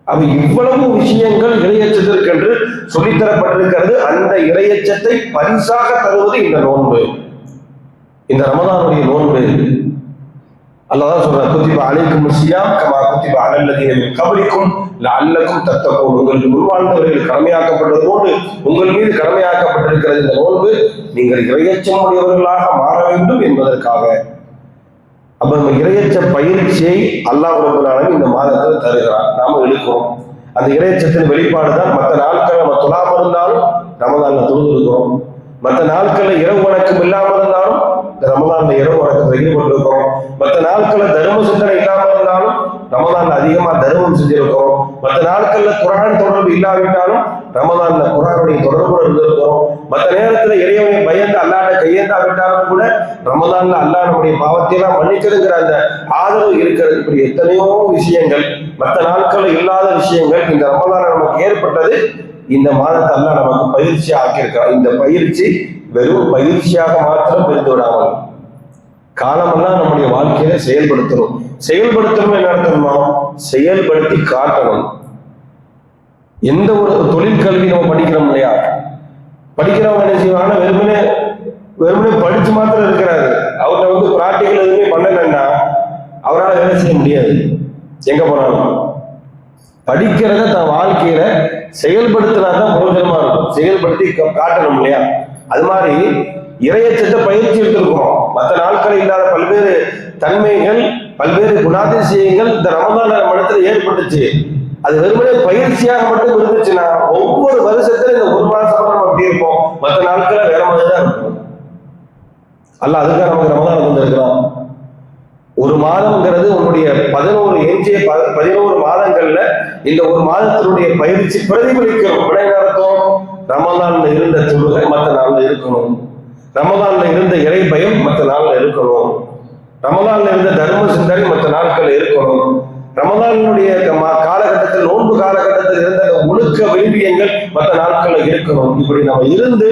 அப்ப இவ்வளவு விஷயங்கள் இறையச்சத்திற்கென்று சொல்லித்தரப்பட்டிருக்கிறது. அந்த இறையச்சத்தை பரிசாக தருவது இந்த நோன்பு, இந்த ரமதானுடைய நோன்பு. அல்லாஹ் சொல்ற, குத்திப அலைக்கும் ஸியாம் கமா குத்திப அலல் லதீன மின் கப்லிக்கும் லஅல்லக்கும் தத்தகூன், உங்களுக்கு முன்வாழ்ந்தவர்கள் கடமையாக்கப்பட்டது போன்று உங்கள் மீது கடமையாக்கப்பட்டிருக்கிறது இந்த நோன்பு, நீங்கள் இறையச்சம் உடையவர்களாக மாற வேண்டும் என்பதற்காக. அப்ப நம்ம இறையச்ச பயிற்சியை அல்லாஹ் ரப்பல் ஆலமீன் இந்த மாதத்தில் தருகிறார். நாம எடுக்கிறோம். அந்த இறையச்சத்தின் வெளிப்பாடுதான் மற்ற நாட்கள் நம்ம தொழாம இருந்தாலும் ரமதான்ல தொழுது இருக்கிறோம். மற்ற நாட்கள்ல இரவு வணக்கம் இல்லாமல் இருந்தாலும் ரமதான்ல இரவு வணக்கத்தில் ஈடுபட்டு இருக்கிறோம். மற்ற நாட்கள்ல தர்ம சிந்தனை இல்லாமல் இருந்தாலும் ரமதான்ல அதிகமா தர்மம் செஞ்சிருக்கிறோம். மற்ற நாட்கள்ல குர்ஆன் தொடர்பு இல்லாவிட்டாலும் ரமதான்ல குர்ஆனுடைய தொடர்பு இருந்திருக்கிறோம். மற்ற நேரத்துல இறைவனை பயந்து அல்லாஹ்ட்ட கையேந்தாவிட்டாலும் கூட ரமதான்ல அல்லாஹ் நம்முடைய பாவத்தை எல்லாம் மன்னிச்சிருக்கிற அந்த ஆதரவு இருக்கிறது. இப்படி எத்தனையோ விஷயங்கள் மற்ற நாட்கள் இல்லாத விஷயங்கள் இந்த ரமலான் நமக்கு ஏற்பட்டது. இந்த மாதத்தை அல்லாஹ் நமக்கு பயிற்சி ஆக்கியிருக்கிறார். இந்த பயிற்சி வெறும் பயிற்சியாக மாத்திரம் இருந்து விடாமல் காலமெல்லாம் நம்முடைய வாழ்க்கையில செயல்படுத்தணும். செயல்படுத்தணும் என்ன அர்த்தமா? செயல்படுத்தி காட்டணும். எந்த ஒரு தொழிற்கல்வி நம்ம படிக்கிறோம் இல்லையா, படிக்கிறவங்க என்ன செய்வாங்க, வெறுமனே படிச்சு மாத்திரம் இருக்கிறாரு, அவர்கிட்ட பிராக்டிகல் எதுவுமே பண்ணலன்னா அவரால் வேலை செய்ய முடியாது. எங்க போனாலும் படிக்கிறத தன் வாழ்க்கையில செயல்படுத்தினாதான் பிரயோஜனமா இருக்கும். செயல்படுத்தி காட்டணும் இல்லையா? அது மாதிரி இறையச்சத்தை பயிற்சி எடுத்திருக்கிறோம். மற்ற நாட்கள் இல்லாத பல்வேறு தன்மைகள், பல்வேறு குணாதிசயங்கள் இந்த ரமலான் மனத்தில் ஏற்பட்டுச்சு. அது வெறுமனே பயிற்சியாக மட்டும் இருந்துச்சுன்னா ஒவ்வொரு வருஷத்துல இந்த ஒரு மாசம் நம்ம அப்படி இருப்போம், மற்ற நாட்கள வேற மாதிரி தான் இருக்கும். அல்ல அதுக்காக நமக்கு ரமலான் வந்திருக்கிறோம். ஒரு மாதம்ங்கிறது உன்னுடைய 11 மாதங்கள்ல இந்த ஒரு மாதத்தினுடைய பயிற்சி பிரதிபலிக்கணும். அர்த்தம், ரமலான்ல இருந்த தொழுகை மற்ற நாள்ல இருக்கணும், ரமலான்ல இருந்த இறை பயம் மற்ற நாள்ல இருக்கணும், ரமலான்ல இருந்த தர்ம சிந்தனை மற்ற நாட்கள் இருக்கணும், ரமலானுடைய காலகட்டத்தில் நோன்பு காலகட்டத்தில் இருந்த ஒழுக்க விரும்பியங்கள் மற்ற நாட்கள்ல இருக்கணும். இப்படி நம்ம இருந்து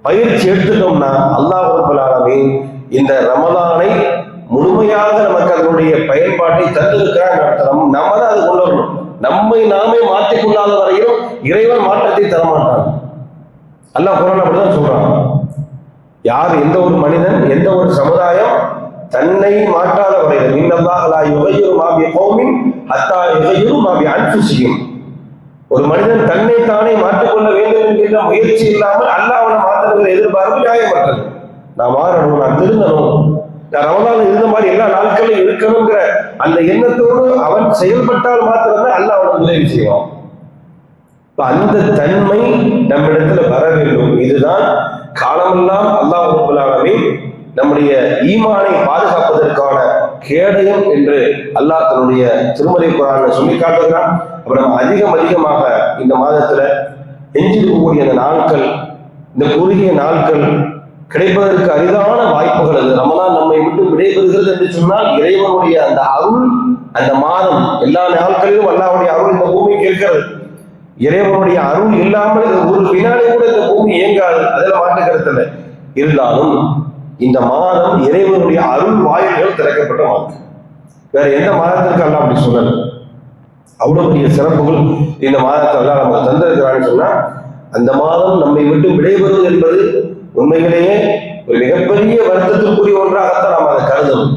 பயிற்சி எடுத்துட்டோம்னா அல்லாஹ் ரப்பல் ஆலமீன் இந்த ரமலானை முழுமையாக நமக்கு அதனுடைய பயன்பாட்டை தந்திருக்கிறான். நம்ம தான் அது கொண்டு வரணும். நம்மை நாமே மாற்றிக்கொள்ளாத வரையிலும் இறைவன் மாற்றத்தை தரமாட்டான். அல்லாஹ் குர்ஆன்ல அப்படிதான் சொல்றான். யார், எந்த ஒரு மனிதன், எந்த ஒரு சமுதாயம் தன்னை மாற்றாத வரையிலும் இன்னல்லாஹ் லா யுகையிரு மா பிகௌமின் ஹத்தா யுகையிரு மா பிஅன்ஃபுஸிஹிம். ஒரு மனிதன் தன்னை தானே மாற்றிக்கொள்ள வேண்டும் என்கிற முயற்சி இல்லாமல் அல்லாஹ் அவனை மாற்றுகிற எதிர்பார்ப்பு நியாயமற்றது. நான் மாறணும், நான் திருந்தணும், நான் ரமலான் இருந்த மாதிரி எல்லா நாட்களும் இருக்கணுங்கிற அந்த எண்ணத்தோடு அவன் செயல்பட்டால் மாத்திரம்தான் அல்லாஹ் அவனுக்கு உதவி செய்வான். அந்த தன்மை நம்மிடத்துல வர வேண்டும். இதுதான் காலமெல்லாம் அல்லாஹ் ரப்பல் ஆலமீன் நம்முடைய ஈமானை பாதுகாப்பதற்கான கேடயம் என்று அல்லாஹ் தன்னுடைய திருமறை குர்ஆன்ல சொல்லி காட்டுகிறான். அப்புறம் அதிகமாக இந்த மாதத்துல எஞ்சிருக்கக்கூடிய அந்த நாட்கள், இந்த குறுகிய நாட்கள் கிடைப்பதற்கு அரிதான வாய்ப்புகள். அது ரமலான் நம்மை விட்டு விடைபெறுகிறது என்று சொன்னால் இறைவனுடைய அந்த அருள், அந்த மாதம் எல்லா நாட்களிலும் அல்லாஹ்வுடைய அருள் இந்த பூமிக்கு இருக்கிறது. இறைவனுடைய அருள் இல்லாமல் ஒரு வினாடி கூட இந்த பூமி இயங்காது, அதில் மாற்றுக்கிறது இல்லை. இருந்தாலும் இந்த மாதம் இறைவனுடைய அருள் வாயில்கள் திறக்கப்பட்ட மாதம். வேற எந்த மாதத்திற்கு அல்லாஹ் அப்படி சொல்லல. அவ்வளவு பெரிய சிறப்புகள் இந்த மாதத்தை அல்லாஹ் நமக்கு தந்திருக்கிறான்னு சொன்னா, அந்த மாதம் நம்மை விட்டு விடைபெறுவது என்பது உண்மையிலேயே ஒரு மிகப்பெரிய வருத்தத்திற்குரிய ஒன்றாகத்தான் நாம் அதை கருதணும்.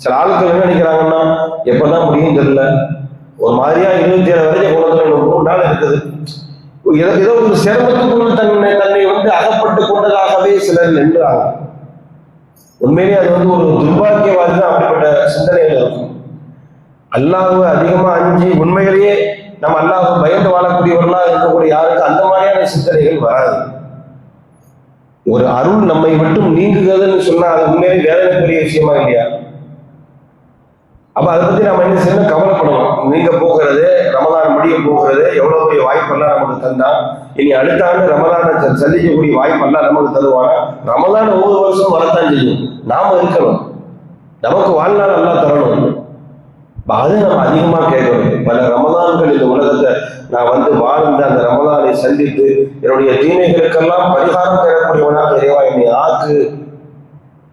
சில ஆட்கள் என்ன நினைக்கிறாங்கன்னா, எப்பதான் முடியும் தெரியல, ஒரு மாதிரியா 27 வரைக்கும் கொண்டு வந்து 3 நாள் இருக்குது, ஏதோ ஒரு சிரமத்துக்குள் தன்னை அகப்பட்டு கொண்டதாகவே சிலர் நின்றாங்க. உண்மையிலேயே அது ஒரு துர்பாக்கியவாதி தான் அப்படிப்பட்ட சிந்தனைகள் இருக்கும். அல்லாஹ்வை அதிகமா அஞ்சி உண்மையிலேயே நம்ம அல்லாஹ்வை பயந்து வாழக்கூடியவர்களாக இருக்கக்கூடிய யாருக்கு அந்த மாதிரியான சிந்தனைகள் வராது. ஒரு அருள் நம்மை மட்டும் நீங்குகிறதுன்னு சொன்னா அது உண்மையிலே வேதனைக்குரிய விஷயமா இல்லையா? அப்ப அதை பத்தி நம்ம என்ன செய்யணும், கவலைப்படணும். நீங்க போகிறது, ரமலான் முடிய போகிறது, எவ்வளவு பெரிய வாய்ப்பெல்லாம் நமக்கு தந்தா, இனி அடுத்த ஆண்டு ரமலானை சந்திக்கக்கூடிய வாய்ப்பெல்லாம் நமக்கு தருவாங்க. ரமலான் ஒவ்வொரு வருஷம் வரத்தான் செய்யும், நாம இருக்கணும், நமக்கு வாழ்நாள் நல்லா தரணும். அதை நம்ம அதிகமா கேட்கணும். பல ரமலான்கள் இந்த உலகத்தை நான் வாழ்ந்த அந்த ரமலானை சந்தித்து என்னுடைய தீமைகளுக்கெல்லாம் பரிகாரம் தேடக்கூடியவனாக இறைவா என்னை ஆக்கு,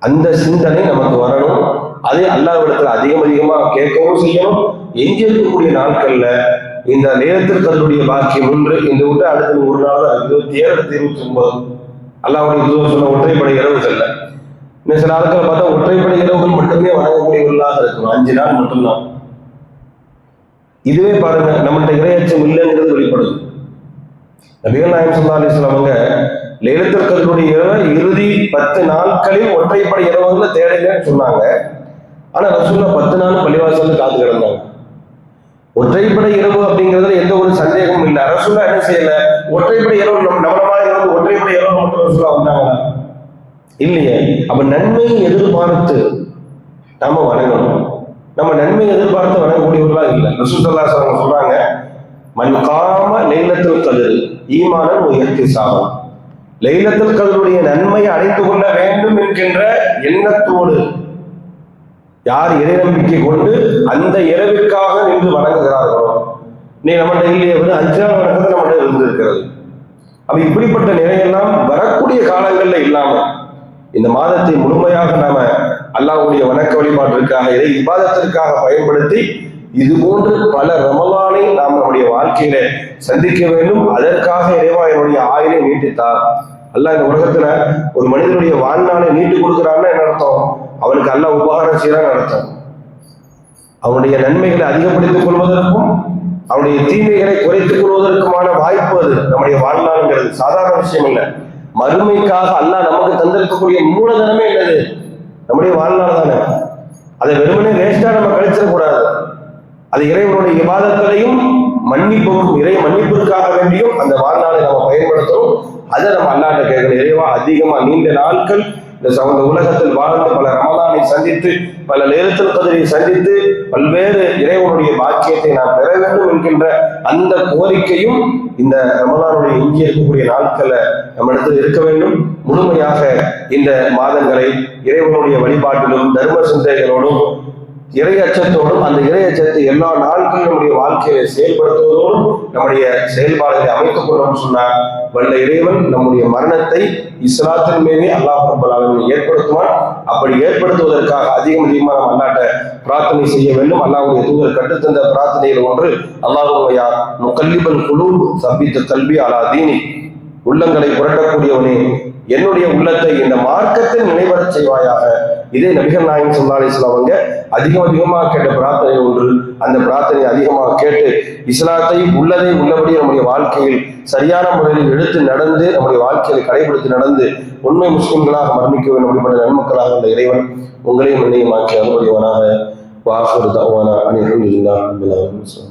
அந்த சிந்தனை நமக்கு வரணும். அதே அல்லாஹ்விடத்துல அதிகமா கேட்கவும் செய்யணும். எஞ்சி இருக்கக்கூடிய நாட்கள்ல இந்த நேரத்திற்கு அதனுடைய பாக்கியம் ஒன்று இந்த விட்டு அடுத்த ஒரு நாள் தான் 27 அடுத்து 29 அல்லாஹ்வுடைய தூதர் சொன்ன ஒற்றைப்படை இரவுகள்ல இன்னும் சில ஆட்களை பார்த்தா ஒற்றைப்படை இரவுகள் மட்டுமே வணங்கக்கூடியவர்களாக இருக்கணும். 5 நாள் மட்டும்தான். இதுவே பாருங்க, நம்மகிட்ட இறையச்சம் இல்லைங்கிறது வெளிப்படுது. நபிகள் நாயகம் ஸல்லல்லாஹு அலைஹி வஸல்லம் அவங்க லைலத்துல் கத்ருடைய இறுதி 10 நாட்களில் ஒற்றைப்படை இரவுகளை தேடுங்கன்னு சொன்னாங்க. ஆனா ரசூலுல்லாஹ் 10 நாள் பள்ளிவாசல்ல காத்து கிடந்தாங்க. ஒற்றைப்படை இரவு அப்படிங்கிறதுல எந்த ஒரு சந்தேகமும் இல்லை. ரசூலுல்லாஹ் என்ன செய்யல, ஒற்றைப்படை இரவு நம்மளமாக ஒற்றைப்படை இரவு மட்டும் ரசூலுல்லாஹ் வந்தாங்களா? இல்லையே. அப்ப நன்மையை எதிர்பார்த்து நாம வணங்கணும். நம்ம நன்மையை எதிர்பார்த்து வணங்கக்கூடியவர்களா இல்லை. ரசூல் ஸல்லல்லாஹு அலைஹி வஸல்லம் சொல்றாங்க, மன் காம லைலத்துல் கத்ர் ஈமானன் வ இஹ்திசாபன். லைலத்துல் கத்ருடைய நன்மையை அடைந்து கொள்ள வேண்டும் என்கின்ற எண்ணத்தோடு யார் இறை நம்பிக்கை கொண்டு அந்த இரவிற்காக நின்று வணங்குகிறார்களோ, நீ நம்மகிட்ட இல்லையே, ஒரு 5 நாள் வணக்கத்தை நம்மகிட்ட இருந்திருக்கிறது. அப்ப இப்படிப்பட்ட நிலையெல்லாம் வரக்கூடிய காலங்கள்ல இல்லாம இந்த மாதத்தை முழுமையாக நாம அல்லாஹ்வுடைய வணக்க வழிபாட்டிற்காக, இறை இபாதத்திற்காக பயன்படுத்தி இது போன்று பல ரமலானை நாம் நம்முடைய வாழ்க்கையில சந்திக்க வேண்டும். அதற்காக இறைவா என்னுடைய ஆயுளை நீட்டித்தார். அல்லாஹ் இந்த உலகத்துல ஒரு மனிதனுடைய வாழ்நாளை நீட்டு கொடுக்குறான்னா என்ன அர்த்தம்? அவனுக்கு அல்லாஹ் உபகாரம் செய்யறான்னு அர்த்தம். அவனுடைய நன்மைகளை அதிகப்படுத்திக் கொள்வதற்கும் அவனுடைய தீமைகளை குறைத்துக் கொள்வதற்குமான வாய்ப்பு அது. நம்முடைய வாழ்நாளுங்கிறது சாதாரண விஷயம் இல்லை. மறுமைக்காக அல்லாஹ் நமக்கு தந்திருக்கக்கூடிய மூலதனமே என்னது? நம்முடைய வாழ்நாள் தானே. அதை வெறுமனே வேஸ்டா நம்ம கழிச்சிடக்கூடாது. அது இறைவனுடைய இபாதத்திலையும் மன்னிப்புக்கும், இறை மன்னிப்பிற்காக வேண்டியும் அந்த வாழ்நாளை நம்ம பயன்படுத்தணும். அதை நம்ம அல்லாஹ்ட்ட கேட்கணும். இறைவா, அதிகமா நீண்ட நாட்கள் இந்த உலகத்தில் வாழ்ந்து பல ரமலானை சந்தித்து பல லைலத்துல் கத்ரை சந்தித்து பல்வேறு இறைவனுடைய பாக்கியத்தை நாம் பெற வேண்டும் என்கின்ற அந்த கோரிக்கையும் இந்த ரமலானுடைய இங்கே இருக்கக்கூடிய நாட்கள்ல நம்ம இடத்துல இருக்க வேண்டும். முழுமையாக இந்த மாதங்களை இறைவனுடைய வழிபாட்டிலும் தர்ம சிந்தைகளோடும் இறை அச்சத்தோடும், அந்த இறை அச்சத்தை எல்லா நாட்களும் நம்முடைய வாழ்க்கையை செயல்படுத்துவதோடும் நம்முடைய செயல்பாடுகளை அமைத்துக் கொள்ளணும் சொன்னார். வல்ல இறைவன் நம்முடைய மரணத்தை இஸ்லாத்தின் மீது அல்லாஹ் ரப்பல் ஆலமீன் ஏற்படுத்துவான். அப்படி ஏற்படுத்துவதற்காக அதிகமாக நாம் அல்லாஹ்ட்ட பிரார்த்தனை செய்ய வேண்டும். அல்லாஹ்வுடைய தூதர் கற்றுத்தந்த பிரார்த்தனையில் ஒன்று, அல்லாஹும்ம யா முகல்லிபல் குலூப் சப்பித் கல்பி அலா தீனி, உள்ளங்களை புரட்டக்கூடியவனே, என்னுடைய உள்ளத்தை இந்த மார்க்கத்தில் நினைவரச் செய்வாயாக. இதே நபிகள் நாயகம் ஸல்லல்லாஹு அலைஹி வஸல்லம் அவங்க அதிகமாக கேட்ட பிரார்த்தனை ஒன்று. அந்த பிரார்த்தனை அதிகமாக கேட்டு இஸ்லாத்தை உள்ளதை உள்ளபடி நம்முடைய வாழ்க்கையில் சரியான முறையில் எடுத்து நடந்து நம்முடைய வாழ்க்கையை கடைபிடித்து நடந்து உண்மை முஸ்லிம்களாக மரணிக்க வேண்டும். அப்படிப்பட்ட நன்மக்களாக அந்த இறைவன் உங்களையும் என்னையும் ஆக்கி அனுபவியவனாக. வாஹிரு தஅவானா அனில் ஹம்துலில்லாஹி ரப்பில் ஆலமீன்.